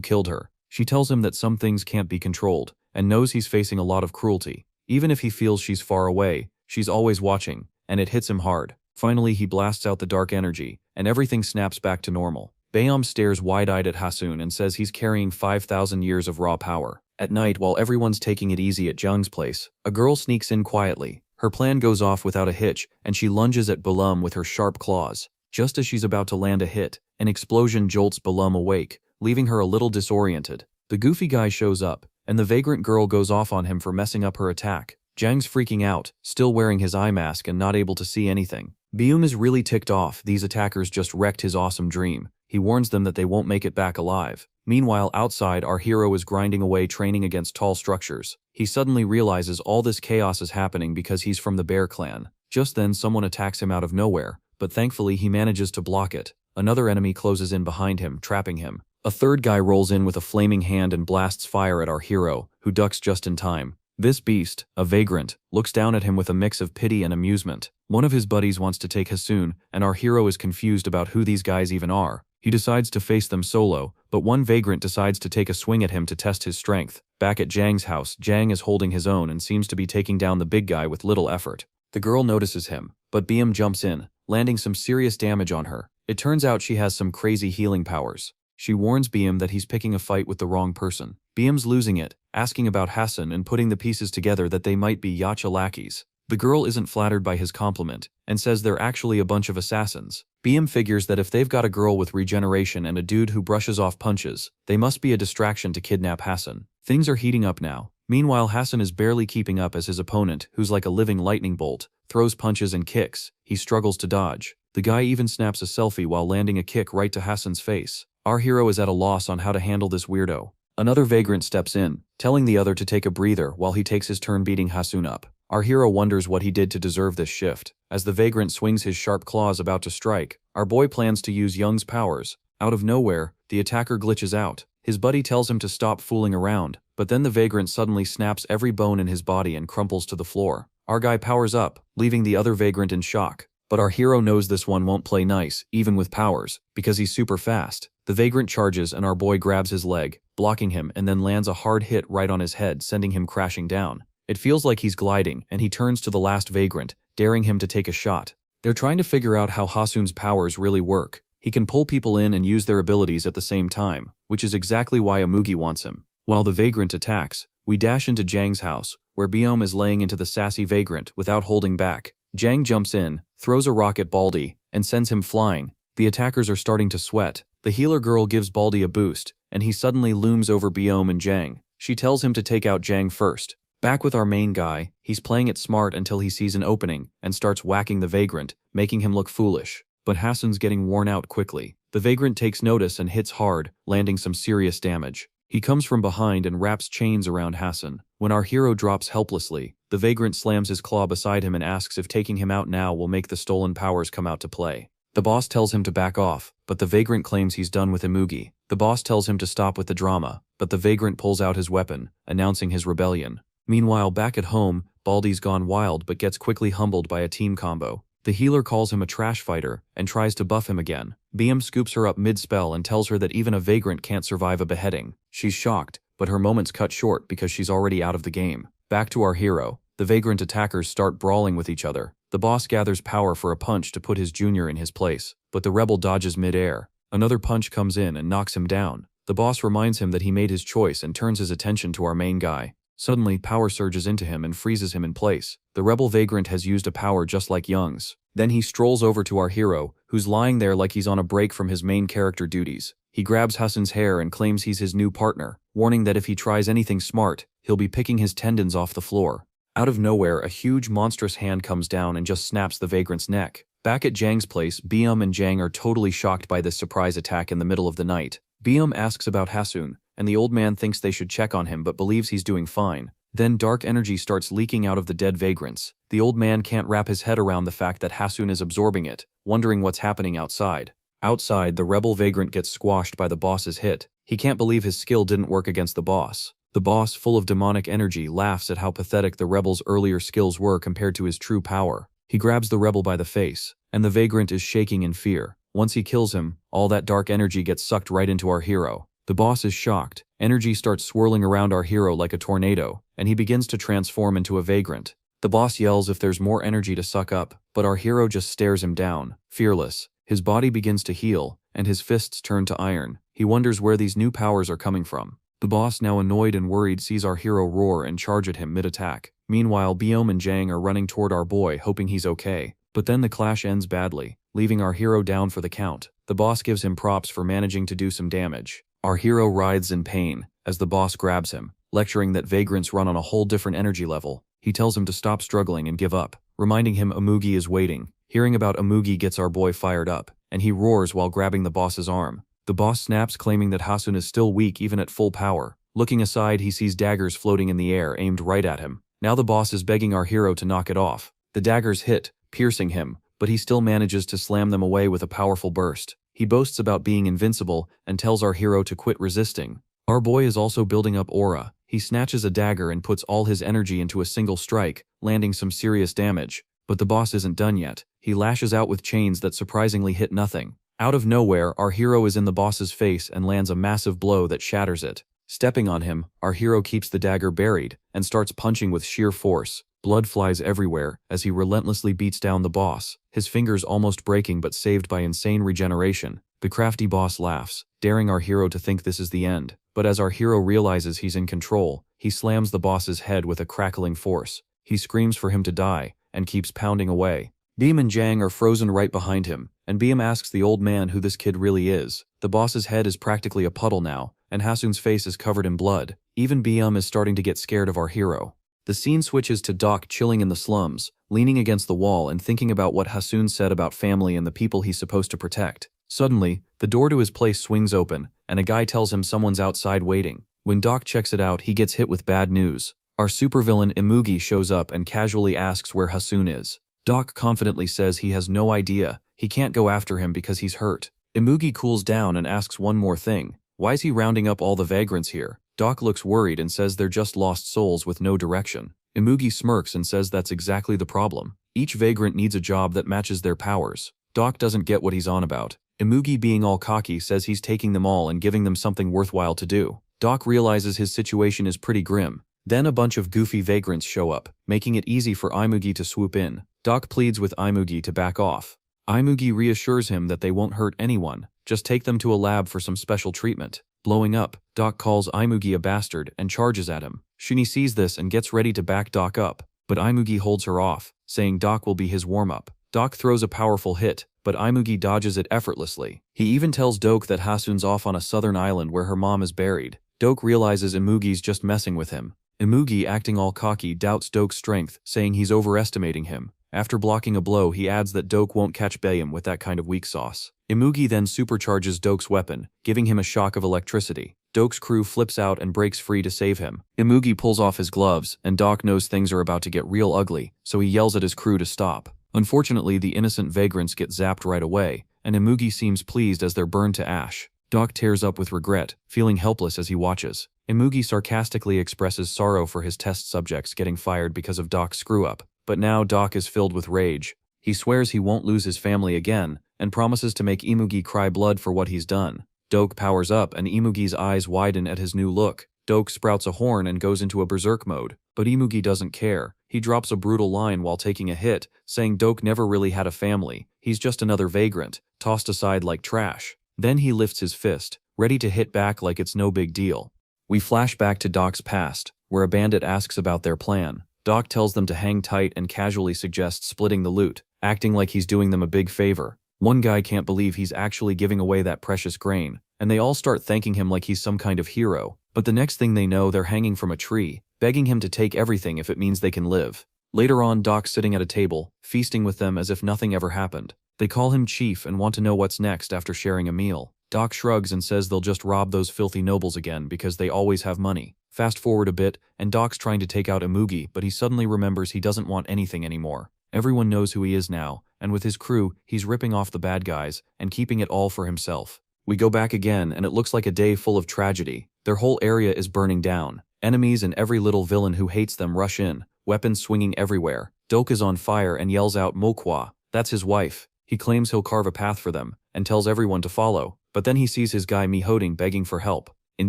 killed her. She tells him that some things can't be controlled, and knows he's facing a lot of cruelty. Even if he feels she's far away, she's always watching, and it hits him hard. Finally, he blasts out the dark energy, and everything snaps back to normal. Baeom stares wide-eyed at Haseon and says he's carrying 5,000 years of raw power. At night, while everyone's taking it easy at Jung's place, a girl sneaks in quietly. Her plan goes off without a hitch, and she lunges at Balum with her sharp claws. Just as she's about to land a hit, an explosion jolts Balum awake, leaving her a little disoriented. The goofy guy shows up, and the vagrant girl goes off on him for messing up her attack. Jang's freaking out, still wearing his eye mask and not able to see anything. Baeom is really ticked off. These attackers just wrecked his awesome dream. He warns them that they won't make it back alive. Meanwhile, outside, our hero is grinding away training against tall structures. He suddenly realizes all this chaos is happening because he's from the Bear clan. Just then, someone attacks him out of nowhere, but thankfully he manages to block it. Another enemy closes in behind him, trapping him. A third guy rolls in with a flaming hand and blasts fire at our hero, who ducks just in time. This beast, a vagrant, looks down at him with a mix of pity and amusement. One of his buddies wants to take Haseon, and our hero is confused about who these guys even are. He decides to face them solo, but one vagrant decides to take a swing at him to test his strength. Back at Jang's house, Jang is holding his own and seems to be taking down the big guy with little effort. The girl notices him, but Baeom jumps in, landing some serious damage on her. It turns out she has some crazy healing powers. She warns Baeom that he's picking a fight with the wrong person. Baeom's losing it, asking about Haseon and putting the pieces together that they might be Yacha lackeys. The girl isn't flattered by his compliment, and says they're actually a bunch of assassins. Baeom figures that if they've got a girl with regeneration and a dude who brushes off punches, they must be a distraction to kidnap Haseon. Things are heating up now. Meanwhile, Haseon is barely keeping up as his opponent, who's like a living lightning bolt, throws punches and kicks. He struggles to dodge. The guy even snaps a selfie while landing a kick right to Haseon's face. Our hero is at a loss on how to handle this weirdo. Another vagrant steps in, telling the other to take a breather while he takes his turn beating Haseon up. Our hero wonders what he did to deserve this shift. As the vagrant swings his sharp claws about to strike, our boy plans to use Young's powers. Out of nowhere, the attacker glitches out. His buddy tells him to stop fooling around, but then the vagrant suddenly snaps every bone in his body and crumples to the floor. Our guy powers up, leaving the other vagrant in shock. But our hero knows this one won't play nice, even with powers, because he's super fast. The vagrant charges and our boy grabs his leg, blocking him, and then lands a hard hit right on his head, sending him crashing down. It feels like he's gliding, and he turns to the last vagrant, daring him to take a shot. They're trying to figure out how Haseon's powers really work. He can pull people in and use their abilities at the same time, which is exactly why Amugi wants him. While the vagrant attacks, we dash into Jang's house, where Baeom is laying into the sassy vagrant without holding back. Jang jumps in, throws a rock at Baldy, and sends him flying. The attackers are starting to sweat. The healer girl gives Baldy a boost, and he suddenly looms over Baeom and Jang. She tells him to take out Jang first. Back with our main guy, he's playing it smart until he sees an opening and starts whacking the vagrant, making him look foolish. But Haseon's getting worn out quickly. The vagrant takes notice and hits hard, landing some serious damage. He comes from behind and wraps chains around Haseon. When our hero drops helplessly, the vagrant slams his claw beside him and asks if taking him out now will make the stolen powers come out to play. The boss tells him to back off, but the vagrant claims he's done with Imugi. The boss tells him to stop with the drama, but the vagrant pulls out his weapon, announcing his rebellion. Meanwhile, back at home, Baldy's gone wild but gets quickly humbled by a team combo. The healer calls him a trash fighter and tries to buff him again. Baeom scoops her up mid-spell and tells her that even a vagrant can't survive a beheading. She's shocked, but her moment's cut short because she's already out of the game. Back to our hero. The vagrant attackers start brawling with each other. The boss gathers power for a punch to put his junior in his place, but the rebel dodges mid-air. Another punch comes in and knocks him down. The boss reminds him that he made his choice and turns his attention to our main guy. Suddenly, power surges into him and freezes him in place. The rebel vagrant has used a power just like Young's. Then he strolls over to our hero, who's lying there like he's on a break from his main character duties. He grabs Haseon's hair and claims he's his new partner, warning that if he tries anything smart, he'll be picking his tendons off the floor. Out of nowhere, a huge monstrous hand comes down and just snaps the vagrant's neck. Back at Jang's place, Baeom and Jang are totally shocked by this surprise attack in the middle of the night. Baeom asks about Haseon, and the old man thinks they should check on him but believes he's doing fine. Then dark energy starts leaking out of the dead vagrants. The old man can't wrap his head around the fact that Haseon is absorbing it, wondering what's happening outside. Outside, the rebel vagrant gets squashed by the boss's hit. He can't believe his skill didn't work against the boss. The boss, full of demonic energy, laughs at how pathetic the rebel's earlier skills were compared to his true power. He grabs the rebel by the face, and the vagrant is shaking in fear. Once he kills him, all that dark energy gets sucked right into our hero. The boss is shocked. Energy starts swirling around our hero like a tornado, and he begins to transform into a vagrant. The boss yells if there's more energy to suck up, but our hero just stares him down, fearless. His body begins to heal, and his fists turn to iron. He wonders where these new powers are coming from. The boss, now annoyed and worried, sees our hero roar and charge at him mid-attack. Meanwhile, Biome and Jang are running toward our boy, hoping he's okay. But then the clash ends badly, leaving our hero down for the count. The boss gives him props for managing to do some damage. Our hero writhes in pain as the boss grabs him, lecturing that vagrants run on a whole different energy level. He tells him to stop struggling and give up, reminding him Amugi is waiting. Hearing about Amugi gets our boy fired up, and he roars while grabbing the boss's arm. The boss snaps, claiming that Haseon is still weak even at full power. Looking aside, he sees daggers floating in the air aimed right at him. Now the boss is begging our hero to knock it off. The daggers hit, piercing him, but he still manages to slam them away with a powerful burst. He boasts about being invincible and tells our hero to quit resisting. Our boy is also building up aura. He snatches a dagger and puts all his energy into a single strike, landing some serious damage. But the boss isn't done yet. He lashes out with chains that surprisingly hit nothing. Out of nowhere, our hero is in the boss's face and lands a massive blow that shatters it. Stepping on him, our hero keeps the dagger buried and starts punching with sheer force. Blood flies everywhere as he relentlessly beats down the boss, his fingers almost breaking but saved by insane regeneration. The crafty boss laughs, daring our hero to think this is the end. But as our hero realizes he's in control, he slams the boss's head with a crackling force. He screams for him to die and keeps pounding away. Biome and Jang are frozen right behind him, and Biome asks the old man who this kid really is. The boss's head is practically a puddle now, and Haseon's face is covered in blood. Even Biome is starting to get scared of our hero. The scene switches to Doc chilling in the slums, leaning against the wall and thinking about what Haseon said about family and the people he's supposed to protect. Suddenly, the door to his place swings open, and a guy tells him someone's outside waiting. When Doc checks it out, he gets hit with bad news. Our supervillain Imugi shows up and casually asks where Haseon is. Doc confidently says he has no idea. He can't go after him because he's hurt. Imugi cools down and asks one more thing. Why is he rounding up all the vagrants here? Doc looks worried and says they're just lost souls with no direction. Imugi smirks and says that's exactly the problem. Each vagrant needs a job that matches their powers. Doc doesn't get what he's on about. Imugi, being all cocky, says he's taking them all and giving them something worthwhile to do. Doc realizes his situation is pretty grim. Then a bunch of goofy vagrants show up, making it easy for Imugi to swoop in. Doc pleads with Imugi to back off. Imugi reassures him that they won't hurt anyone, just take them to a lab for some special treatment. Blowing up, Doc calls Imugi a bastard and charges at him. Shuni sees this and gets ready to back Doc up, but Imugi holds her off, saying Doc will be his warm-up. Doc throws a powerful hit, but Imugi dodges it effortlessly. He even tells Doc that Haseon's off on a southern island where her mom is buried. Doc realizes Imugi's just messing with him. Imugi, acting all cocky, doubts Doc's strength, saying he's overestimating him. After blocking a blow, he adds that Doc won't catch Biome with that kind of weak sauce. Imugi then supercharges Doc's weapon, giving him a shock of electricity. Doc's crew flips out and breaks free to save him. Imugi pulls off his gloves, and Doc knows things are about to get real ugly, so he yells at his crew to stop. Unfortunately, the innocent vagrants get zapped right away, and Imugi seems pleased as they're burned to ash. Doc tears up with regret, feeling helpless as he watches. Imugi sarcastically expresses sorrow for his test subjects getting fired because of Doc's screw-up. But now Doc is filled with rage. He swears he won't lose his family again, and promises to make Imugi cry blood for what he's done. Doc powers up and Imugi's eyes widen at his new look. Doc sprouts a horn and goes into a berserk mode, but Imugi doesn't care. He drops a brutal line while taking a hit, saying Doc never really had a family. He's just another vagrant, tossed aside like trash. Then he lifts his fist, ready to hit back like it's no big deal. We flash back to Doc's past, where a bandit asks about their plan. Doc tells them to hang tight and casually suggests splitting the loot, acting like he's doing them a big favor. One guy can't believe he's actually giving away that precious grain, and they all start thanking him like he's some kind of hero. But the next thing they know, they're hanging from a tree, begging him to take everything if it means they can live. Later on, Doc's sitting at a table, feasting with them as if nothing ever happened. They call him Chief and want to know what's next after sharing a meal. Doc shrugs and says they'll just rob those filthy nobles again because they always have money. Fast forward a bit, and Doc's trying to take out Imugi, but he suddenly remembers he doesn't want anything anymore. Everyone knows who he is now, and with his crew, he's ripping off the bad guys and keeping it all for himself. We go back again, and it looks like a day full of tragedy. Their whole area is burning down. Enemies and every little villain who hates them rush in, weapons swinging everywhere. Doke is on fire and yells out Mokwa, that's his wife. He claims he'll carve a path for them, and tells everyone to follow, but then he sees his guy Mihoding begging for help. In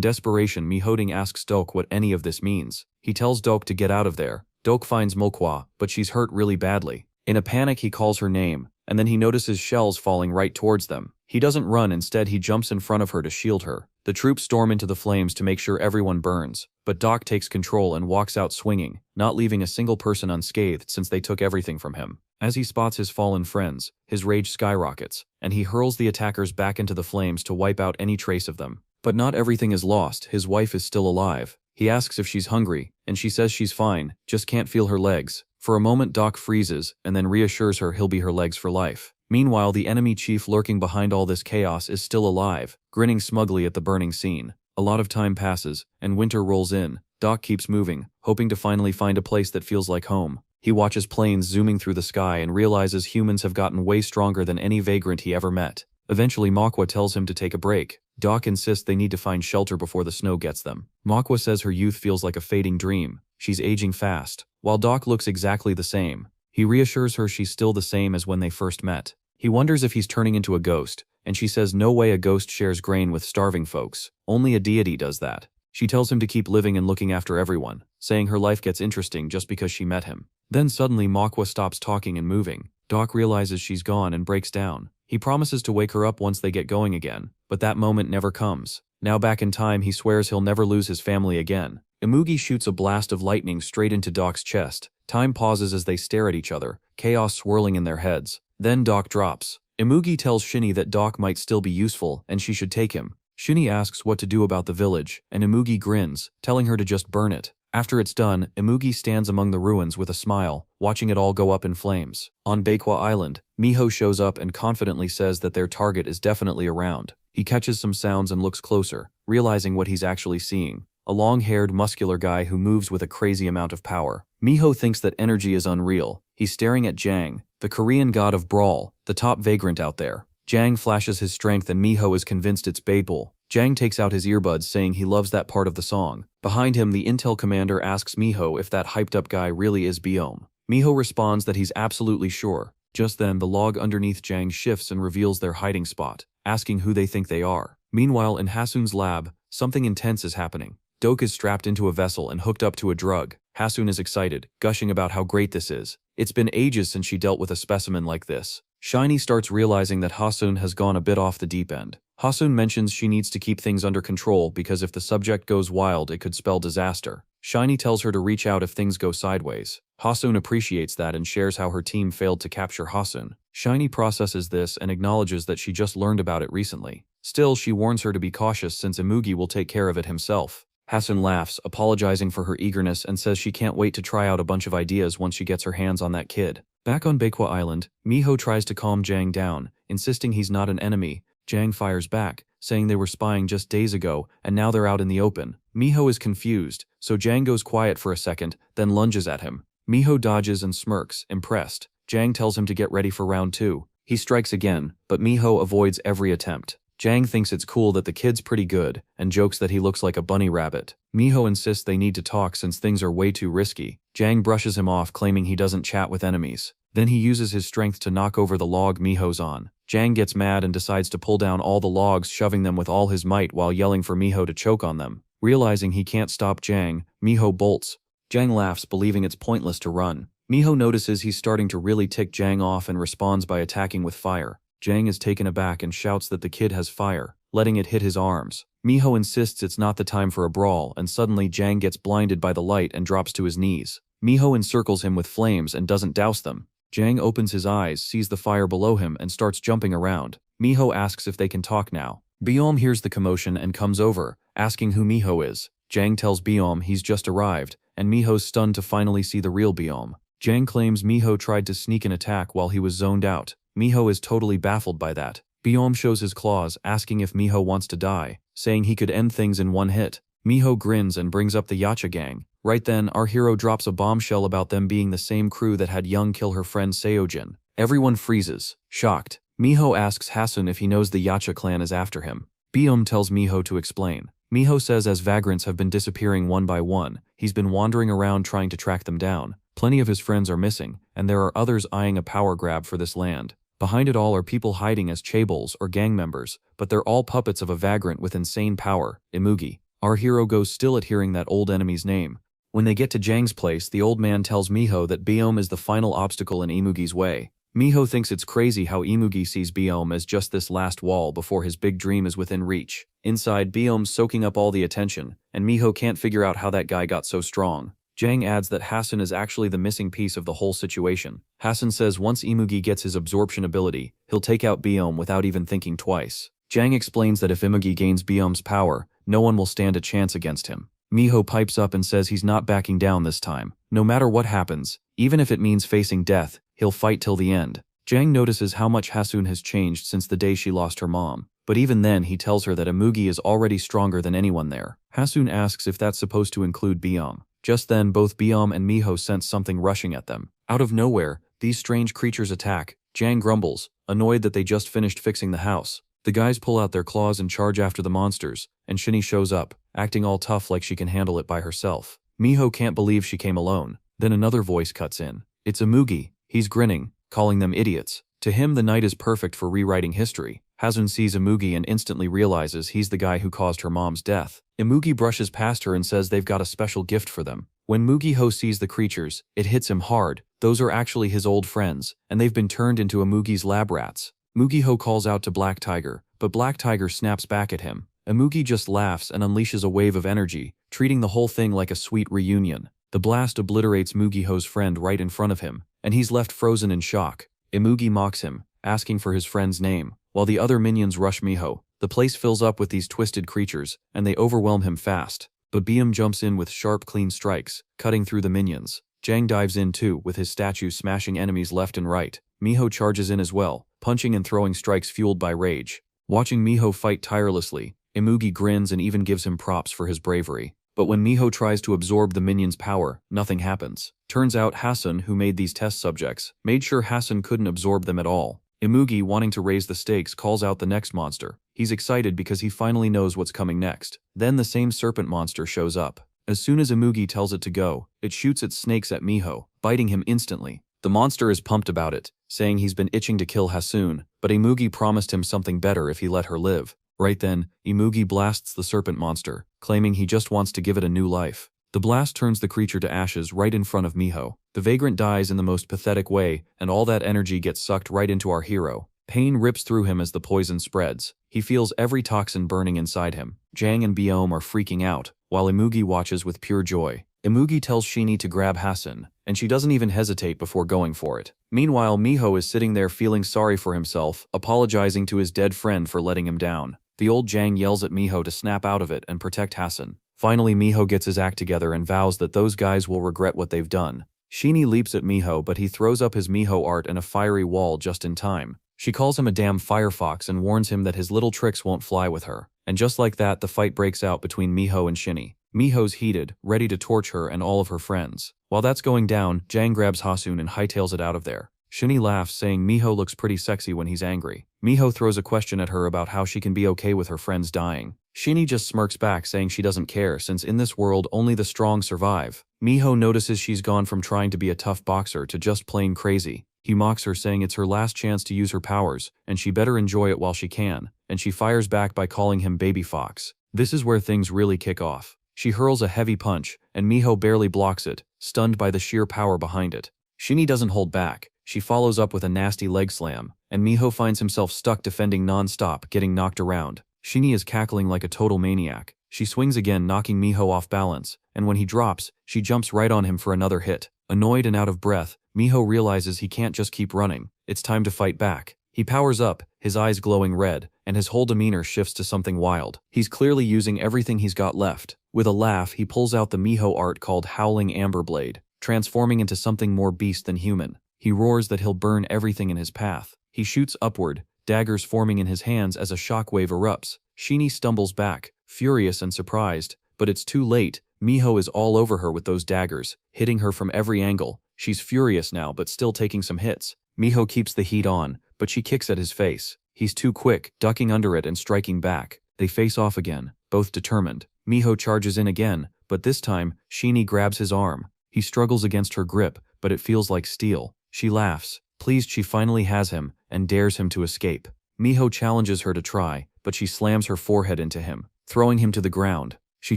desperation, Mihoding asks Doke what any of this means. He tells Doke to get out of there. Doke finds Mokwa, but she's hurt really badly. In a panic, he calls her name, and then he notices shells falling right towards them. He doesn't run, instead he jumps in front of her to shield her. The troops storm into the flames to make sure everyone burns, but Doc takes control and walks out swinging, not leaving a single person unscathed since they took everything from him. As he spots his fallen friends, his rage skyrockets, and he hurls the attackers back into the flames to wipe out any trace of them. But not everything is lost, his wife is still alive. He asks if she's hungry, and she says she's fine, just can't feel her legs. For a moment Doc freezes, and then reassures her he'll be her legs for life. Meanwhile, the enemy chief lurking behind all this chaos is still alive, grinning smugly at the burning scene. A lot of time passes, and winter rolls in. Doc keeps moving, hoping to finally find a place that feels like home. He watches planes zooming through the sky and realizes humans have gotten way stronger than any vagrant he ever met. Eventually, Mokwa tells him to take a break. Doc insists they need to find shelter before the snow gets them. Mokwa says her youth feels like a fading dream. She's aging fast, while Doc looks exactly the same. He reassures her she's still the same as when they first met. He wonders if he's turning into a ghost, and she says no way a ghost shares grain with starving folks. Only a deity does that. She tells him to keep living and looking after everyone, saying her life gets interesting just because she met him. Then suddenly Mokwa stops talking and moving. Doc realizes she's gone and breaks down. He promises to wake her up once they get going again, but that moment never comes. Now back in time, he swears he'll never lose his family again. Imugi shoots a blast of lightning straight into Doc's chest. Time pauses as they stare at each other, chaos swirling in their heads. Then Doc drops. Imugi tells Shinny that Doc might still be useful and she should take him. Shinny asks what to do about the village, and Imugi grins, telling her to just burn it. After it's done, Imugi stands among the ruins with a smile, watching it all go up in flames. On Baekwa Island, Miho shows up and confidently says that their target is definitely around. He catches some sounds and looks closer, realizing what he's actually seeing. A long-haired, muscular guy who moves with a crazy amount of power. Miho thinks that energy is unreal. He's staring at Jang, the Korean god of brawl, the top vagrant out there. Jang flashes his strength and Miho is convinced it's Beidbul. Jang takes out his earbuds saying he loves that part of the song. Behind him, the intel commander asks Miho if that hyped-up guy really is Biome. Miho responds that he's absolutely sure. Just then, the log underneath Jang shifts and reveals their hiding spot, asking who they think they are. Meanwhile, in Haseon's lab, something intense is happening. Doke is strapped into a vessel and hooked up to a drug. Haseon is excited, gushing about how great this is. It's been ages since she dealt with a specimen like this. Shiny starts realizing that Haseon has gone a bit off the deep end. Haseon mentions she needs to keep things under control because if the subject goes wild, it could spell disaster. Shiny tells her to reach out if things go sideways. Haseon appreciates that and shares how her team failed to capture Haseon. Shiny processes this and acknowledges that she just learned about it recently. Still, she warns her to be cautious since Imugi will take care of it himself. Haseon laughs, apologizing for her eagerness, and says she can't wait to try out a bunch of ideas once she gets her hands on that kid. Back on Baekwa Island, Miho tries to calm Jang down, insisting he's not an enemy. Jang fires back, saying they were spying just days ago, and now they're out in the open. Miho is confused, so Jang goes quiet for a second, then lunges at him. Miho dodges and smirks, impressed. Jang tells him to get ready for round 2. He strikes again, but Miho avoids every attempt. Jang thinks it's cool that the kid's pretty good, and jokes that he looks like a bunny rabbit. Miho insists they need to talk since things are way too risky. Jang brushes him off, claiming he doesn't chat with enemies. Then he uses his strength to knock over the log Miho's on. Jang gets mad and decides to pull down all the logs, shoving them with all his might while yelling for Miho to choke on them. Realizing he can't stop Jang, Miho bolts. Jang laughs, believing it's pointless to run. Miho notices he's starting to really tick Jang off and responds by attacking with fire. Jang is taken aback and shouts that the kid has fire, letting it hit his arms. Miho insists it's not the time for a brawl, and suddenly Jang gets blinded by the light and drops to his knees. Miho encircles him with flames and doesn't douse them. Jang opens his eyes, sees the fire below him, and starts jumping around. Miho asks if they can talk now. Biome hears the commotion and comes over, asking who Miho is. Jang tells Biome he's just arrived, and Miho's stunned to finally see the real Biome. Jang claims Miho tried to sneak an attack while he was zoned out. Miho is totally baffled by that. Biome shows his claws, asking if Miho wants to die, saying he could end things in one hit. Miho grins and brings up the Yacha gang. Right then, our hero drops a bombshell about them being the same crew that had Young kill her friend Seojin. Everyone freezes, shocked. Miho asks Haseon if he knows the Yacha clan is after him. Biome tells Miho to explain. Miho says as vagrants have been disappearing one by one, he's been wandering around trying to track them down. Plenty of his friends are missing, and there are others eyeing a power grab for this land. Behind it all are people hiding as chaebols or gang members, but they're all puppets of a vagrant with insane power, Imugi. Our hero goes still at hearing that old enemy's name. When they get to Jang's place, the old man tells Miho that Biome is the final obstacle in Imugi's way. Miho thinks it's crazy how Imugi sees Biome as just this last wall before his big dream is within reach. Inside, Biome's soaking up all the attention, and Miho can't figure out how that guy got so strong. Jang adds that Haseon is actually the missing piece of the whole situation. Haseon says once Imugi gets his absorption ability, he'll take out Biome without even thinking twice. Jang explains that if Imugi gains Biome's power, no one will stand a chance against him. Miho pipes up and says he's not backing down this time. No matter what happens, even if it means facing death, he'll fight till the end. Jang notices how much Haseon has changed since the day she lost her mom. But even then, he tells her that Imugi is already stronger than anyone there. Haseon asks if that's supposed to include Biome. Just then, both Biome and Miho sense something rushing at them. Out of nowhere, these strange creatures attack. Jang grumbles, annoyed that they just finished fixing the house. The guys pull out their claws and charge after the monsters, and Shinny shows up, acting all tough like she can handle it by herself. Miho can't believe she came alone. Then another voice cuts in. It's Imugi. He's grinning, calling them idiots. To him, the night is perfect for rewriting history. Haseon sees Imugi and instantly realizes he's the guy who caused her mom's death. Imugi brushes past her and says they've got a special gift for them. When Mugiho sees the creatures, it hits him hard. Those are actually his old friends, and they've been turned into Imugi's lab rats. Mugiho calls out to Black Tiger, but Black Tiger snaps back at him. Imugi just laughs and unleashes a wave of energy, treating the whole thing like a sweet reunion. The blast obliterates Mugiho's friend right in front of him, and he's left frozen in shock. Imugi mocks him, asking for his friend's name. While the other minions rush Miho, the place fills up with these twisted creatures, and they overwhelm him fast. But Biome jumps in with sharp, clean strikes, cutting through the minions. Jang dives in too, with his statue smashing enemies left and right. Miho charges in as well, punching and throwing strikes fueled by rage. Watching Miho fight tirelessly, Imugi grins and even gives him props for his bravery. But when Miho tries to absorb the minions' power, nothing happens. Turns out Haseon, who made these test subjects, made sure Haseon couldn't absorb them at all. Imugi, wanting to raise the stakes, calls out the next monster. He's excited because he finally knows what's coming next. Then the same serpent monster shows up. As soon as Imugi tells it to go, it shoots its snakes at Miho, biting him instantly. The monster is pumped about it, saying he's been itching to kill Haseon, but Imugi promised him something better if he let her live. Right then, Imugi blasts the serpent monster, claiming he just wants to give it a new life. The blast turns the creature to ashes right in front of Miho. The vagrant dies in the most pathetic way, and all that energy gets sucked right into our hero. Pain rips through him as the poison spreads. He feels every toxin burning inside him. Jang and Biome are freaking out, while Imugi watches with pure joy. Imugi tells Shinny to grab Haseon, and she doesn't even hesitate before going for it. Meanwhile, Miho is sitting there feeling sorry for himself, apologizing to his dead friend for letting him down. The old Jang yells at Miho to snap out of it and protect Haseon. Finally, Miho gets his act together and vows that those guys will regret what they've done. Shinny leaps at Miho, but he throws up his Miho art in a fiery wall just in time. She calls him a damn firefox and warns him that his little tricks won't fly with her. And just like that, the fight breaks out between Miho and Shinny. Miho's heated, ready to torch her and all of her friends. While that's going down, Jang grabs Haseon and hightails it out of there. Shinny laughs, saying Miho looks pretty sexy when he's angry. Miho throws a question at her about how she can be okay with her friends dying. Shinny just smirks back, saying she doesn't care since in this world only the strong survive. Miho notices she's gone from trying to be a tough boxer to just plain crazy. He mocks her, saying it's her last chance to use her powers, and she better enjoy it while she can, and she fires back by calling him Baby Fox. This is where things really kick off. She hurls a heavy punch, and Miho barely blocks it, stunned by the sheer power behind it. Shinny doesn't hold back. She follows up with a nasty leg slam, and Miho finds himself stuck defending non-stop, getting knocked around. Shinny is cackling like a total maniac. She swings again, knocking Miho off balance, and when he drops, she jumps right on him for another hit. Annoyed and out of breath, Miho realizes he can't just keep running. It's time to fight back. He powers up, his eyes glowing red, and his whole demeanor shifts to something wild. He's clearly using everything he's got left. With a laugh, he pulls out the Miho art called Howling Amber Blade, transforming into something more beast than human. He roars that he'll burn everything in his path. He shoots upward, daggers forming in his hands as a shockwave erupts. Shinny stumbles back, furious and surprised, but it's too late. Miho is all over her with those daggers, hitting her from every angle. She's furious now, but still taking some hits. Miho keeps the heat on, but she kicks at his face. He's too quick, ducking under it and striking back. They face off again, both determined. Miho charges in again, but this time, Shini grabs his arm. He struggles against her grip, but it feels like steel. She laughs, pleased she finally has him, and dares him to escape. Miho challenges her to try, but she slams her forehead into him, throwing him to the ground. She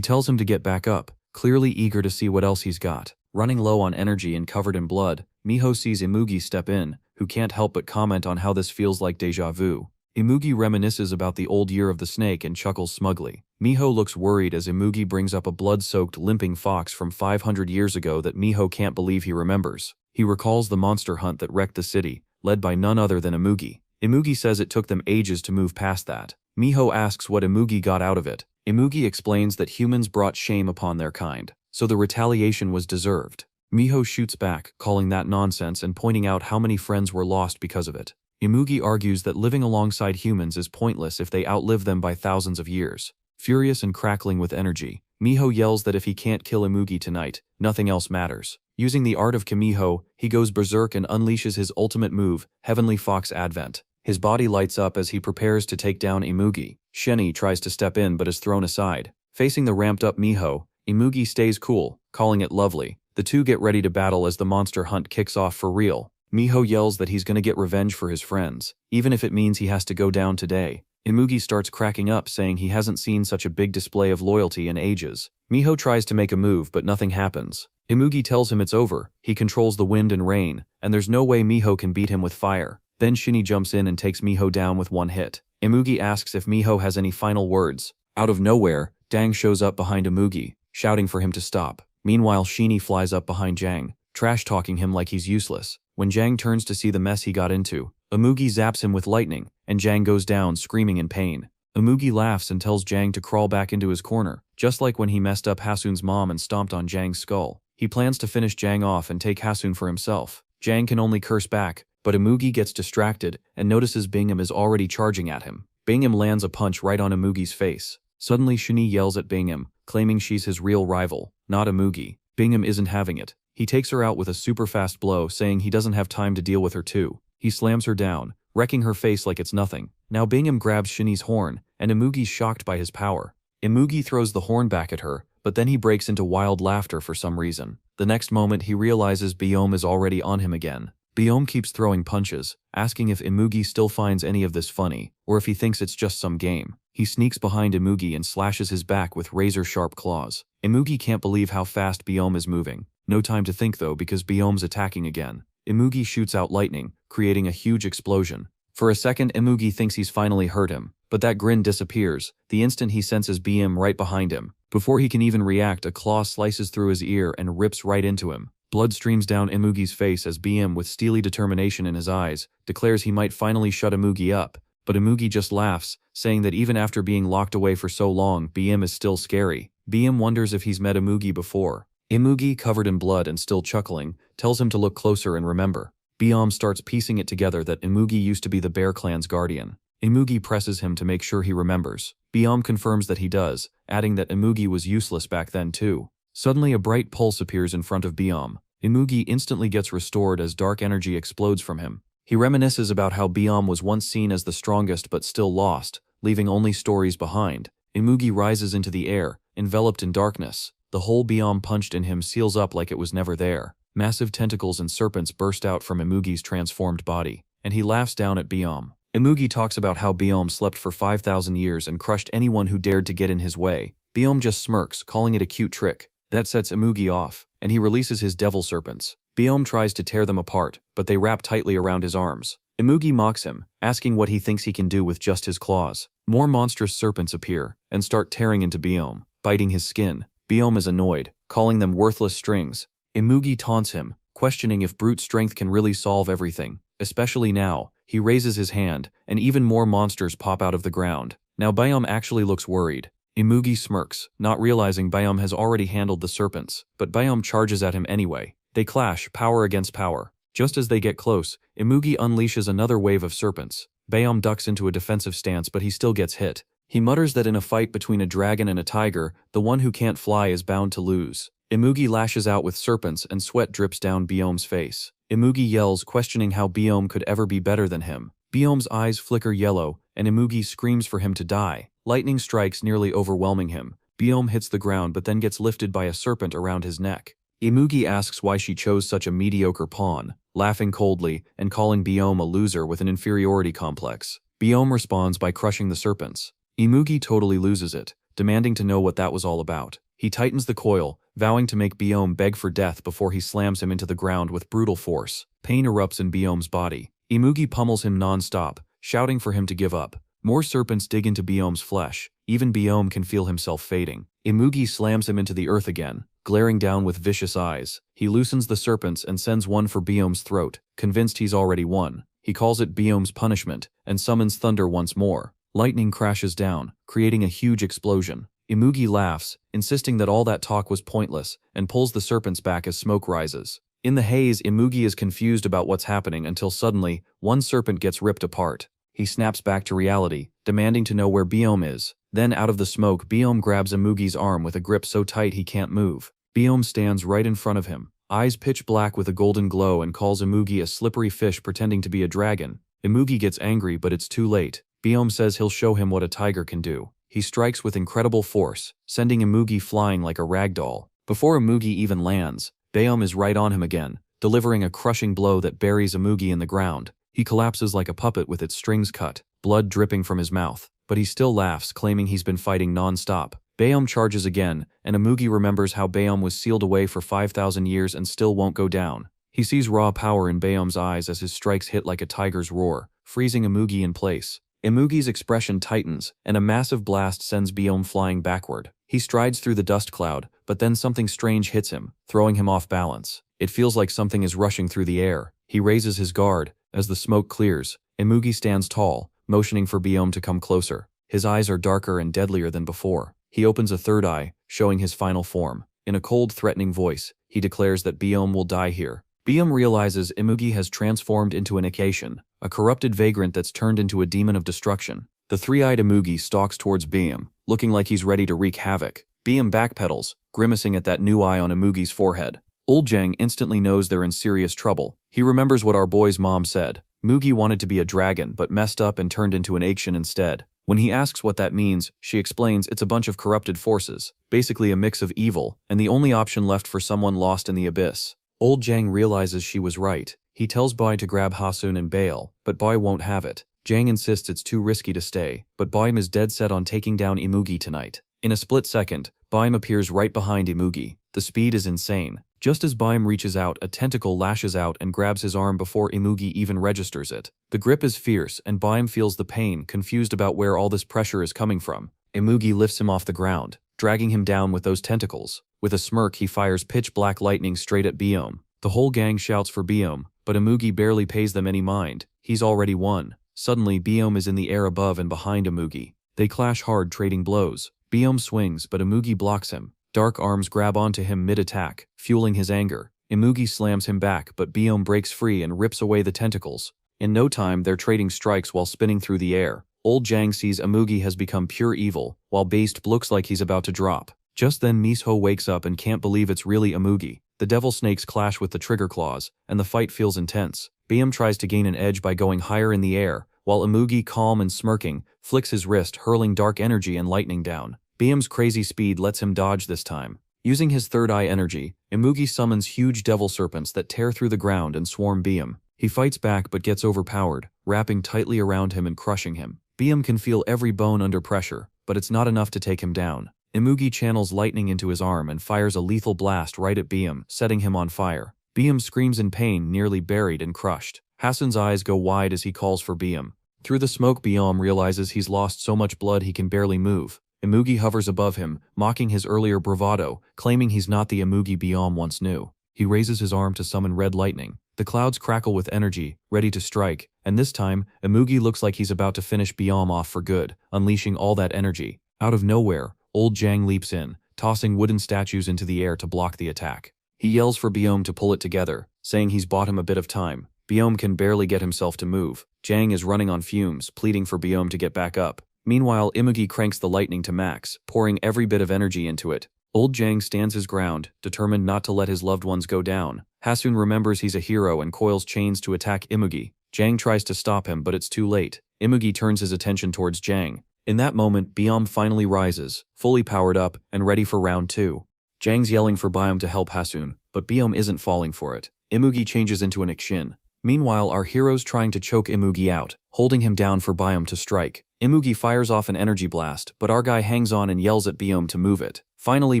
tells him to get back up, clearly eager to see what else he's got. Running low on energy and covered in blood, Miho sees Imugi step in, who can't help but comment on how this feels like déjà vu. Imugi reminisces about the old year of the snake and chuckles smugly. Miho looks worried as Imugi brings up a blood-soaked limping fox from 500 years ago that Miho can't believe he remembers. He recalls the monster hunt that wrecked the city, led by none other than Imugi. Imugi says it took them ages to move past that. Miho asks what Imugi got out of it. Imugi explains that humans brought shame upon their kind, so the retaliation was deserved. Miho shoots back, calling that nonsense and pointing out how many friends were lost because of it. Imugi argues that living alongside humans is pointless if they outlive them by thousands of years. Furious and crackling with energy, Miho yells that if he can't kill Imugi tonight, nothing else matters. Using the art of Kamiho, he goes berserk and unleashes his ultimate move, Heavenly Fox Advent. His body lights up as he prepares to take down Imugi. Sheni tries to step in but is thrown aside. Facing the ramped-up Miho, Imugi stays cool, calling it lovely. The two get ready to battle as the monster hunt kicks off for real. Miho yells that he's gonna get revenge for his friends, even if it means he has to go down today. Imugi starts cracking up, saying he hasn't seen such a big display of loyalty in ages. Miho tries to make a move, but nothing happens. Imugi tells him it's over, he controls the wind and rain, and there's no way Miho can beat him with fire. Then Shini jumps in and takes Miho down with one hit. Imugi asks if Miho has any final words. Out of nowhere, Dang shows up behind Imugi, shouting for him to stop. Meanwhile, Shini flies up behind Jang, trash-talking him like he's useless. When Jang turns to see the mess he got into, Imugi zaps him with lightning, and Jang goes down screaming in pain. Imugi laughs and tells Jang to crawl back into his corner, just like when he messed up Haseon's mom and stomped on Jang's skull. He plans to finish Jang off and take Haseon for himself. Jang can only curse back, but Imugi gets distracted and notices Bingham is already charging at him. Bingham lands a punch right on Imugi's face. Suddenly Shini yells at Bingham, claiming she's his real rival, not Imugi. Bingham isn't having it. He takes her out with a super fast blow, saying he doesn't have time to deal with her too. He slams her down, wrecking her face like it's nothing. Now Bingham grabs Shini's horn, and Imugi's shocked by his power. Imugi throws the horn back at her, but then he breaks into wild laughter for some reason. The next moment he realizes Biome is already on him again. Biome keeps throwing punches, asking if Imugi still finds any of this funny, or if he thinks it's just some game. He sneaks behind Imugi and slashes his back with razor-sharp claws. Imugi can't believe how fast Biome is moving. No time to think though, because Biome's attacking again. Imugi shoots out lightning, creating a huge explosion. For a second, Imugi thinks he's finally hurt him, but that grin disappears the instant he senses Biome right behind him. Before he can even react, a claw slices through his ear and rips right into him. Blood streams down Imugi's face as Biome, with steely determination in his eyes, declares he might finally shut Imugi up. But Imugi just laughs, saying that even after being locked away for so long, Biome is still scary. Biome wonders if he's met Imugi before. Imugi, covered in blood and still chuckling, tells him to look closer and remember. Biome starts piecing it together that Imugi used to be the Bear Clan's guardian. Imugi presses him to make sure he remembers. Biome confirms that he does, adding that Imugi was useless back then too. Suddenly a bright pulse appears in front of Biome. Imugi instantly gets restored as dark energy explodes from him. He reminisces about how Biome was once seen as the strongest but still lost, leaving only stories behind. Imugi rises into the air, enveloped in darkness. The hole Biome punched in him seals up like it was never there. Massive tentacles and serpents burst out from Imugi's transformed body, and he laughs down at Biome. Imugi talks about how Biome slept for 5,000 years and crushed anyone who dared to get in his way. Biome just smirks, calling it a cute trick. That sets Imugi off, and he releases his devil serpents. Biome tries to tear them apart, but they wrap tightly around his arms. Imugi mocks him, asking what he thinks he can do with just his claws. More monstrous serpents appear, and start tearing into Biome, biting his skin. Biome is annoyed, calling them worthless strings. Imugi taunts him, questioning if brute strength can really solve everything, especially now. He raises his hand, and even more monsters pop out of the ground. Now Biome actually looks worried. Imugi smirks, not realizing Biome has already handled the serpents, but Biome charges at him anyway. They clash, power against power. Just as they get close, Imugi unleashes another wave of serpents. Biome ducks into a defensive stance, but he still gets hit. He mutters that in a fight between a dragon and a tiger, the one who can't fly is bound to lose. Imugi lashes out with serpents and sweat drips down Biome's face. Imugi yells, questioning how Biome could ever be better than him. Biome's eyes flicker yellow, and Imugi screams for him to die. Lightning strikes, nearly overwhelming him. Biome hits the ground but then gets lifted by a serpent around his neck. Imugi asks why she chose such a mediocre pawn, laughing coldly and calling Biome a loser with an inferiority complex. Biome responds by crushing the serpents. Imugi totally loses it, demanding to know what that was all about. He tightens the coil, vowing to make Biome beg for death before he slams him into the ground with brutal force. Pain erupts in Biome's body. Imugi pummels him non-stop, shouting for him to give up. More serpents dig into Biome's flesh. Even Biome can feel himself fading. Imugi slams him into the earth again, glaring down with vicious eyes. He loosens the serpents and sends one for Biome's throat, convinced he's already won. He calls it Biome's punishment, and summons thunder once more. Lightning crashes down, creating a huge explosion. Imugi laughs, insisting that all that talk was pointless, and pulls the serpents back as smoke rises. In the haze, Imugi is confused about what's happening until suddenly, one serpent gets ripped apart. He snaps back to reality, demanding to know where Biome is. Then out of the smoke, Biome grabs Imugi's arm with a grip so tight he can't move. Biome stands right in front of him, eyes pitch black with a golden glow, and calls Imugi a slippery fish pretending to be a dragon. Imugi gets angry, but it's too late. Biome says he'll show him what a tiger can do. He strikes with incredible force, sending Imugi flying like a rag doll. Before Imugi even lands, Biome is right on him again, delivering a crushing blow that buries Imugi in the ground. He collapses like a puppet with its strings cut, blood dripping from his mouth, but he still laughs, claiming he's been fighting non-stop. Biome charges again, and Imugi remembers how Biome was sealed away for 5,000 years and still won't go down. He sees raw power in Biome's eyes as his strikes hit like a tiger's roar, freezing Imugi in place. Imugi's expression tightens, and a massive blast sends Biome flying backward. He strides through the dust cloud, but then something strange hits him, throwing him off balance. It feels like something is rushing through the air. He raises his guard. As the smoke clears, Imugi stands tall, motioning for Biome to come closer. His eyes are darker and deadlier than before. He opens a third eye, showing his final form. In a cold, threatening voice, he declares that Biome will die here. Biome realizes Imugi has transformed into an Acacian, a corrupted vagrant that's turned into a demon of destruction. The three-eyed Imugi stalks towards Biome, looking like he's ready to wreak havoc. Biome backpedals, grimacing at that new eye on Imugi's forehead. Old Jang instantly knows they're in serious trouble. He remembers what our boy's mom said. Mugi wanted to be a dragon but messed up and turned into an Action instead. When he asks what that means, she explains it's a bunch of corrupted forces, basically a mix of evil, and the only option left for someone lost in the abyss. Old Jang realizes she was right. He tells Bai to grab Haseon and bail, but Bai won't have it. Jang insists it's too risky to stay, but Baim is dead set on taking down Imugi tonight. In a split second, Baim appears right behind Imugi. The speed is insane. Just as Baim reaches out, a tentacle lashes out and grabs his arm before Imugi even registers it. The grip is fierce, and Baim feels the pain, confused about where all this pressure is coming from. Imugi lifts him off the ground, dragging him down with those tentacles. With a smirk, he fires pitch-black lightning straight at Biome. The whole gang shouts for Biome, but Imugi barely pays them any mind. He's already won. Suddenly, Biome is in the air above and behind Imugi. They clash hard, trading blows. Biome swings, but Imugi blocks him. Dark arms grab onto him mid-attack, fueling his anger. Imugi slams him back, but Biome breaks free and rips away the tentacles. In no time, they're trading strikes while spinning through the air. Old Jang sees Imugi has become pure evil, while Based looks like he's about to drop. Just then Misho wakes up and can't believe it's really Imugi. The devil snakes clash with the trigger claws, and the fight feels intense. Biome tries to gain an edge by going higher in the air, while Imugi, calm and smirking, flicks his wrist, hurling dark energy and lightning down. Biome's crazy speed lets him dodge this time. Using his third eye energy, Imugi summons huge devil serpents that tear through the ground and swarm Biome. He fights back but gets overpowered, wrapping tightly around him and crushing him. Biome can feel every bone under pressure, but it's not enough to take him down. Imugi channels lightning into his arm and fires a lethal blast right at Biome, setting him on fire. Biome screams in pain, nearly buried and crushed. Haseon's eyes go wide as he calls for Biome. Through the smoke, Biome realizes he's lost so much blood he can barely move. Imugi hovers above him, mocking his earlier bravado, claiming he's not the Imugi Biome once knew. He raises his arm to summon red lightning. The clouds crackle with energy, ready to strike, and this time, Imugi looks like he's about to finish Biome off for good, unleashing all that energy. Out of nowhere, Old Jang leaps in, tossing wooden statues into the air to block the attack. He yells for Biome to pull it together, saying he's bought him a bit of time. Biome can barely get himself to move. Jang is running on fumes, pleading for Biome to get back up. Meanwhile, Imugi cranks the lightning to max, pouring every bit of energy into it. Old Jang stands his ground, determined not to let his loved ones go down. Haseon remembers he's a hero and coils chains to attack Imugi. Jang tries to stop him, but it's too late. Imugi turns his attention towards Jang. In that moment, Byum finally rises, fully powered up and ready for round 2. Jang's yelling for Byum to help Haseon, but Byum isn't falling for it. Imugi changes into an Ikshin. Meanwhile, our hero's trying to choke Imugi out, holding him down for Byum to strike. Imugi fires off an energy blast, but our guy hangs on and yells at Byum to move it. Finally,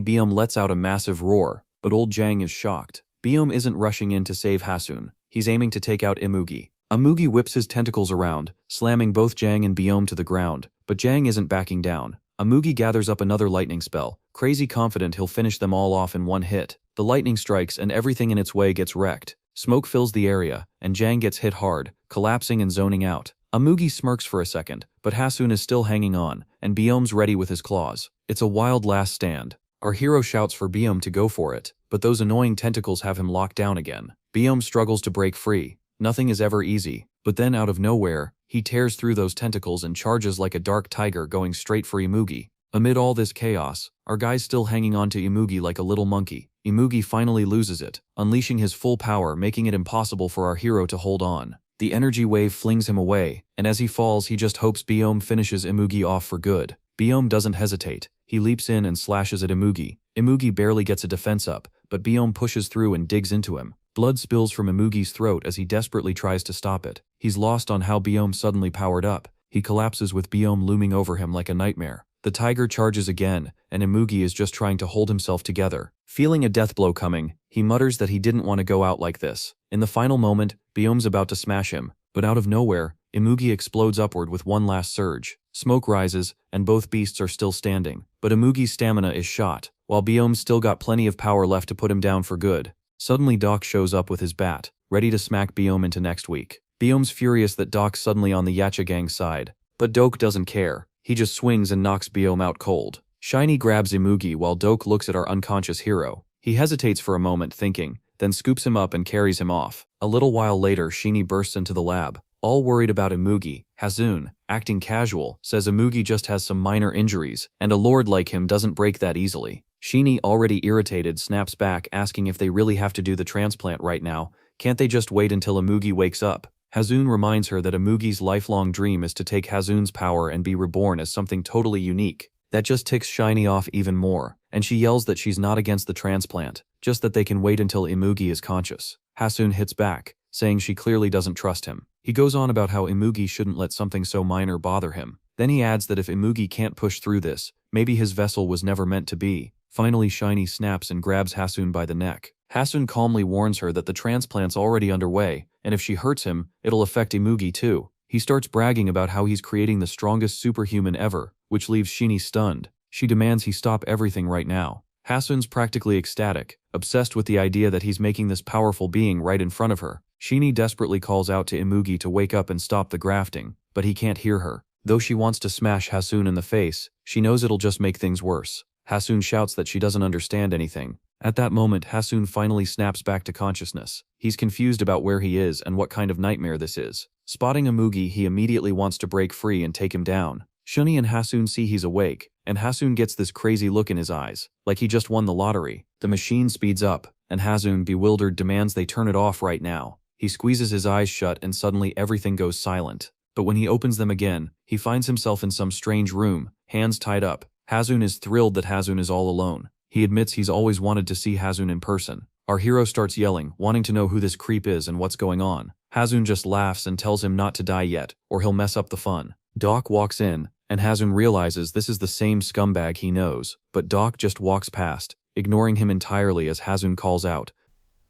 Byum lets out a massive roar, but old Jang is shocked. Byum isn't rushing in to save Haseon. He's aiming to take out Imugi. Imugi whips his tentacles around, slamming both Jang and Byum to the ground, but Jang isn't backing down. Imugi gathers up another lightning spell, crazy confident he'll finish them all off in one hit. The lightning strikes and everything in its way gets wrecked. Smoke fills the area, and Jang gets hit hard, collapsing and zoning out. Imugi smirks for a second, but Haseon is still hanging on, and Byum's ready with his claws. It's a wild last stand. Our hero shouts for Byum to go for it, but those annoying tentacles have him locked down again. Byum struggles to break free. Nothing is ever easy, but then out of nowhere, he tears through those tentacles and charges like a dark tiger going straight for Imugi. Amid all this chaos, our guy's still hanging on to Imugi like a little monkey. Imugi finally loses it, unleashing his full power, making it impossible for our hero to hold on. The energy wave flings him away, and as he falls, he just hopes Byum finishes Imugi off for good. Byum doesn't hesitate. He leaps in and slashes at Imugi. Imugi barely gets a defense up, but Byum pushes through and digs into him. Blood spills from Imugi's throat as he desperately tries to stop it. He's lost on how Byum suddenly powered up. He collapses with Byum looming over him like a nightmare. The tiger charges again, and Imugi is just trying to hold himself together. Feeling a death blow coming, he mutters that he didn't want to go out like this. In the final moment, Byum's about to smash him, but out of nowhere, Imugi explodes upward with one last surge. Smoke rises, and both beasts are still standing, but Imugi's stamina is shot, while Byum's still got plenty of power left to put him down for good. Suddenly Doc shows up with his bat, ready to smack Byum into next week. Byum's furious that Doc's suddenly on the Yacha gang's side, but Doc doesn't care. He just swings and knocks Byum out cold. Shiny grabs Imugi while Doc looks at our unconscious hero. He hesitates for a moment thinking, then scoops him up and carries him off. A little while later, Shiny bursts into the lab. All worried about Imugi, Haseon, acting casual, says Imugi just has some minor injuries, and a lord like him doesn't break that easily. Shiny, already irritated, snaps back asking if they really have to do the transplant right now. Can't they just wait until Imugi wakes up? Haseon reminds her that Imugi's lifelong dream is to take Haseon's power and be reborn as something totally unique. That just ticks Shiny off even more, and she yells that she's not against the transplant, just that they can wait until Imugi is conscious. Haseon hits back, saying she clearly doesn't trust him. He goes on about how Imugi shouldn't let something so minor bother him. Then he adds that if Imugi can't push through this, maybe his vessel was never meant to be. Finally, Shiny snaps and grabs Haseon by the neck. Haseon calmly warns her that the transplant's already underway, and if she hurts him, it'll affect Imugi too. He starts bragging about how he's creating the strongest superhuman ever, which leaves Shiny stunned. She demands he stop everything right now. Haseon's practically ecstatic, obsessed with the idea that he's making this powerful being right in front of her. Shiny desperately calls out to Imugi to wake up and stop the grafting, but he can't hear her. Though she wants to smash Haseon in the face, she knows it'll just make things worse. Haseon shouts that she doesn't understand anything. At that moment, Haseon finally snaps back to consciousness. He's confused about where he is and what kind of nightmare this is. Spotting Imugi, he immediately wants to break free and take him down. Shuni and Haseon see he's awake, and Haseon gets this crazy look in his eyes, like he just won the lottery. The machine speeds up, and Haseon, bewildered, demands they turn it off right now. He squeezes his eyes shut and suddenly everything goes silent. But when he opens them again, he finds himself in some strange room, hands tied up. Haseon is thrilled that Haseon is all alone. He admits he's always wanted to see Haseon in person. Our hero starts yelling, wanting to know who this creep is and what's going on. Haseon just laughs and tells him not to die yet, or he'll mess up the fun. Doc walks in, and Haseon realizes this is the same scumbag he knows, but Doc just walks past, ignoring him entirely as Haseon calls out.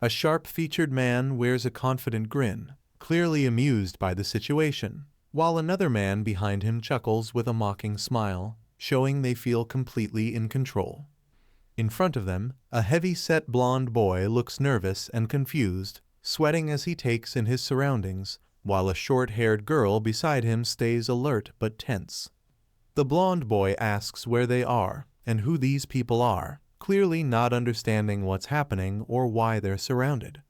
A sharp-featured man wears a confident grin, clearly amused by the situation, while another man behind him chuckles with a mocking smile, showing they feel completely in control. In front of them, a heavy-set blonde boy looks nervous and confused, sweating as he takes in his surroundings, while a short-haired girl beside him stays alert but tense. The blonde boy asks where they are and who these people are, clearly not understanding what's happening or why they're surrounded.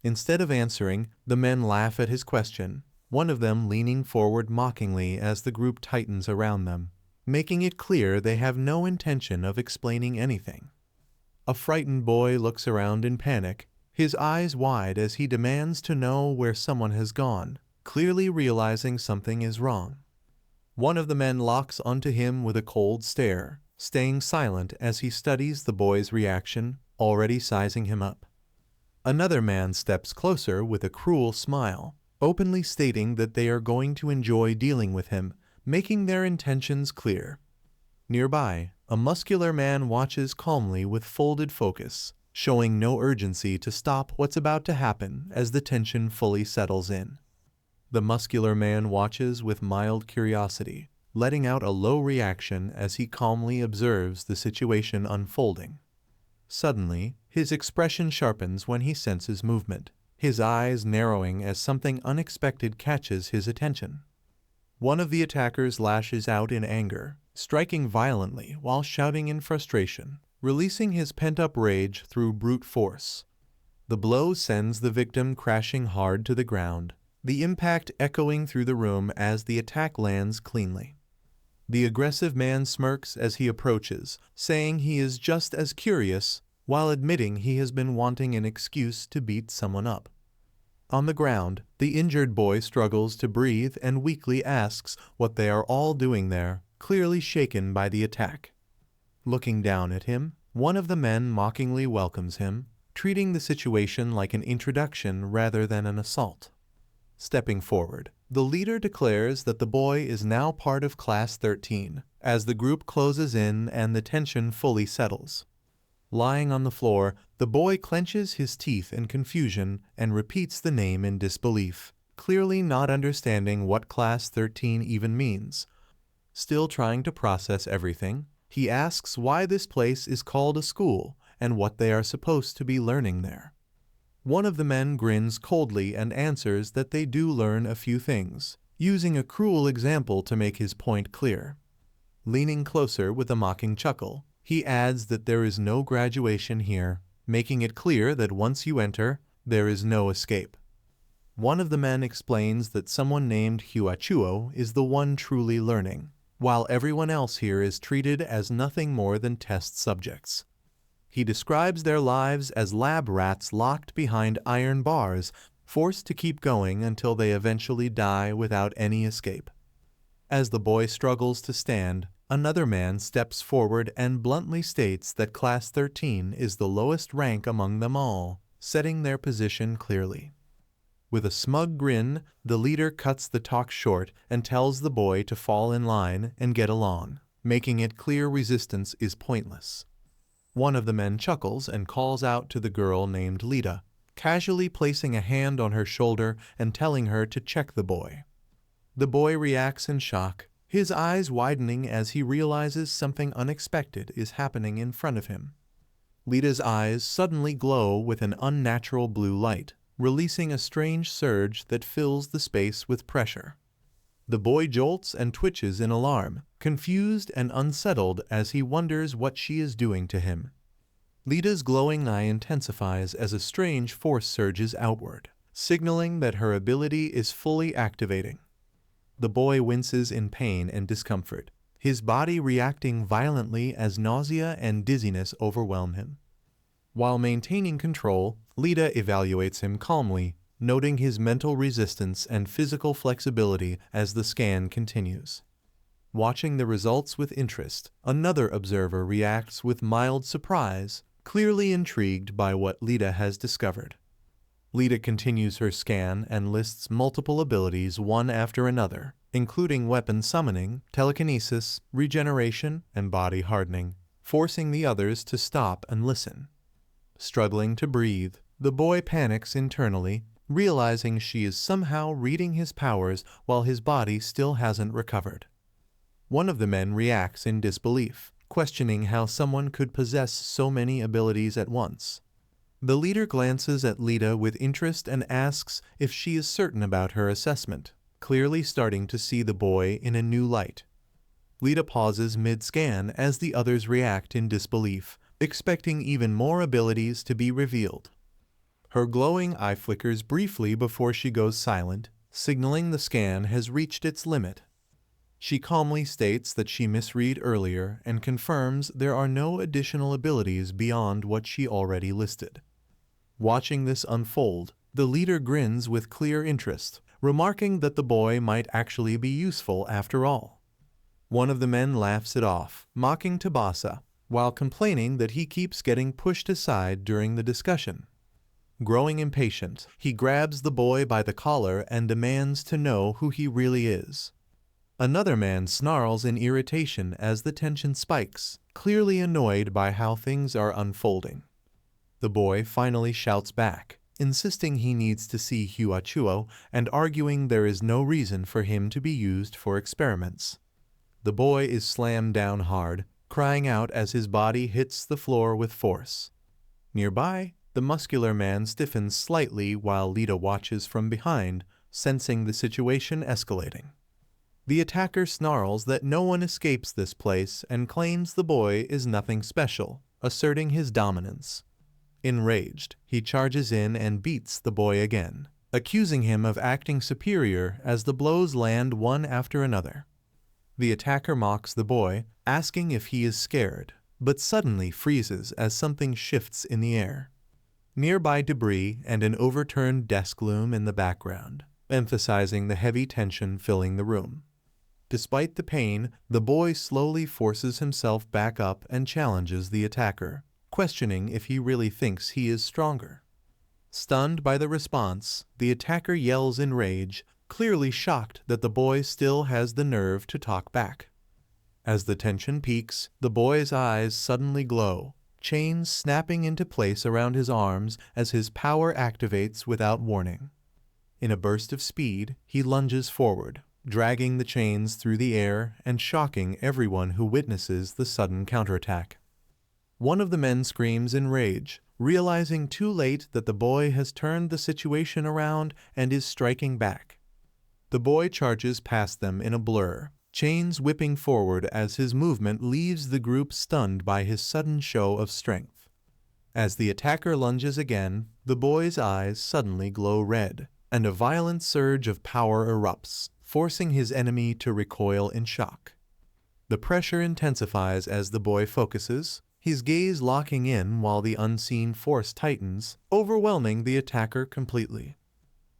Instead of answering, the men laugh at his question, one of them leaning forward mockingly as the group tightens around them, making it clear they have no intention of explaining anything. A frightened boy looks around in panic, his eyes wide as he demands to know where someone has gone, clearly realizing something is wrong. One of the men locks onto him with a cold stare, staying silent as he studies the boy's reaction, already sizing him up. Another man steps closer with a cruel smile, openly stating that they are going to enjoy dealing with him, making their intentions clear. Nearby, a muscular man watches calmly with folded focus, showing no urgency to stop what's about to happen as the tension fully settles in. The muscular man watches with mild curiosity, letting out a low reaction as he calmly observes the situation unfolding. Suddenly, his expression sharpens when he senses movement, his eyes narrowing as something unexpected catches his attention. One of the attackers lashes out in anger, striking violently while shouting in frustration, releasing his pent-up rage through brute force. The blow sends the victim crashing hard to the ground, the impact echoing through the room as the attack lands cleanly. The aggressive man smirks as he approaches, saying he is just as curious, while admitting he has been wanting an excuse to beat someone up. On the ground, the injured boy struggles to breathe and weakly asks what they are all doing there, clearly shaken by the attack. Looking down at him, one of the men mockingly welcomes him, treating the situation like an introduction rather than an assault. Stepping forward, the leader declares that the boy is now part of Class 13, as the group closes in and the tension fully settles. Lying on the floor, the boy clenches his teeth in confusion and repeats the name in disbelief, clearly not understanding what Class 13 even means. Still trying to process everything, he asks why this place is called a school and what they are supposed to be learning there. One of the men grins coldly and answers that they do learn a few things, using a cruel example to make his point clear. Leaning closer with a mocking chuckle, he adds that there is no graduation here, making it clear that once you enter, there is no escape. One of the men explains that someone named Huachuo is the one truly learning, while everyone else here is treated as nothing more than test subjects. He describes their lives as lab rats locked behind iron bars, forced to keep going until they eventually die without any escape. As the boy struggles to stand, another man steps forward and bluntly states that Class 13 is the lowest rank among them all, setting their position clearly. With a smug grin, the leader cuts the talk short and tells the boy to fall in line and get along, making it clear resistance is pointless. One of the men chuckles and calls out to the girl named Lita, casually placing a hand on her shoulder and telling her to check the boy. The boy reacts in shock, his eyes widening as he realizes something unexpected is happening in front of him. Lita's eyes suddenly glow with an unnatural blue light, releasing a strange surge that fills the space with pressure. The boy jolts and twitches in alarm, confused and unsettled as he wonders what she is doing to him. Lita's glowing eye intensifies as a strange force surges outward, signaling that her ability is fully activating. The boy winces in pain and discomfort, his body reacting violently as nausea and dizziness overwhelm him. While maintaining control, Lita evaluates him calmly, noting his mental resistance and physical flexibility as the scan continues. Watching the results with interest, another observer reacts with mild surprise, clearly intrigued by what Lita has discovered. Lita continues her scan and lists multiple abilities one after another, including weapon summoning, telekinesis, regeneration, and body hardening, forcing the others to stop and listen. Struggling to breathe, the boy panics internally, realizing she is somehow reading his powers while his body still hasn't recovered. One of the men reacts in disbelief, questioning how someone could possess so many abilities at once. The leader glances at Lita with interest and asks if she is certain about her assessment, clearly starting to see the boy in a new light. Lita pauses mid-scan as the others react in disbelief, expecting even more abilities to be revealed. Her glowing eye flickers briefly before she goes silent, signaling the scan has reached its limit. She calmly states that she misread earlier and confirms there are no additional abilities beyond what she already listed. Watching this unfold, the leader grins with clear interest, remarking that the boy might actually be useful after all. One of the men laughs it off, mocking Tabasa, while complaining that he keeps getting pushed aside during the discussion. Growing impatient, he grabs the boy by the collar and demands to know who he really is. Another man snarls in irritation as the tension spikes, clearly annoyed by how things are unfolding. The boy finally shouts back, insisting he needs to see Huachuo and arguing there is no reason for him to be used for experiments. The boy is slammed down hard, crying out as his body hits the floor with force. Nearby, the muscular man stiffens slightly while Lita watches from behind, sensing the situation escalating. The attacker snarls that no one escapes this place and claims the boy is nothing special, asserting his dominance. Enraged, he charges in and beats the boy again, accusing him of acting superior as the blows land one after another. The attacker mocks the boy, asking if he is scared, but suddenly freezes as something shifts in the air. Nearby debris and an overturned desk loom in the background, emphasizing the heavy tension filling the room. Despite the pain, the boy slowly forces himself back up and challenges the attacker, questioning if he really thinks he is stronger. Stunned by the response, the attacker yells in rage, clearly shocked that the boy still has the nerve to talk back. As the tension peaks, the boy's eyes suddenly glow, chains snapping into place around his arms as his power activates without warning. In a burst of speed, he lunges forward, dragging the chains through the air and shocking everyone who witnesses the sudden counterattack. One of the men screams in rage, realizing too late that the boy has turned the situation around and is striking back. The boy charges past them in a blur, chains whipping forward as his movement leaves the group stunned by his sudden show of strength. As the attacker lunges again, the boy's eyes suddenly glow red, and a violent surge of power erupts, forcing his enemy to recoil in shock. The pressure intensifies as the boy focuses, his gaze locking in while the unseen force tightens, overwhelming the attacker completely.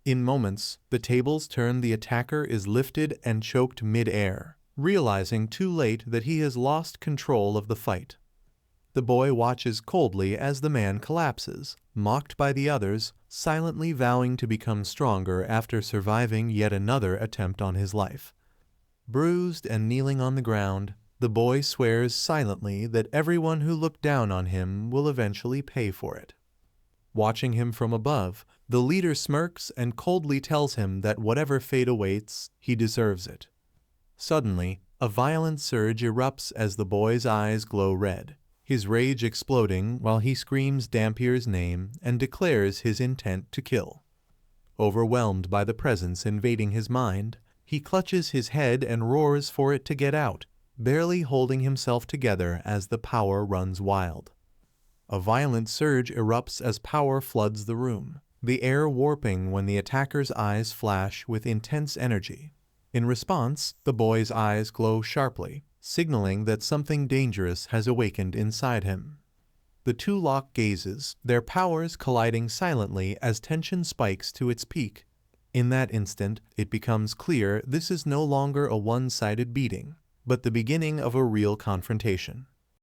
In moments, the tables turn, the attacker is lifted and choked mid-air, realizing too late that he has lost control of the fight. The boy watches coldly as the man collapses, mocked by the others, silently vowing to become stronger after surviving yet another attempt on his life. Bruised and kneeling on the ground, the boy swears silently that everyone who looked down on him will eventually pay for it. Watching him from above, the leader smirks and coldly tells him that whatever fate awaits, he deserves it. Suddenly, a violent surge erupts as the boy's eyes glow red, his rage exploding while he screams Dampier's name and declares his intent to kill. Overwhelmed by the presence invading his mind, he clutches his head and roars for it to get out, barely holding himself together as the power runs wild. A violent surge erupts as power floods the room, the air warping when the attacker's eyes flash with intense energy. In response, the boy's eyes glow sharply, signaling that something dangerous has awakened inside him. The two lock gazes, their powers colliding silently as tension spikes to its peak. In that instant, it becomes clear this is no longer a one-sided beating, but the beginning of a real confrontation.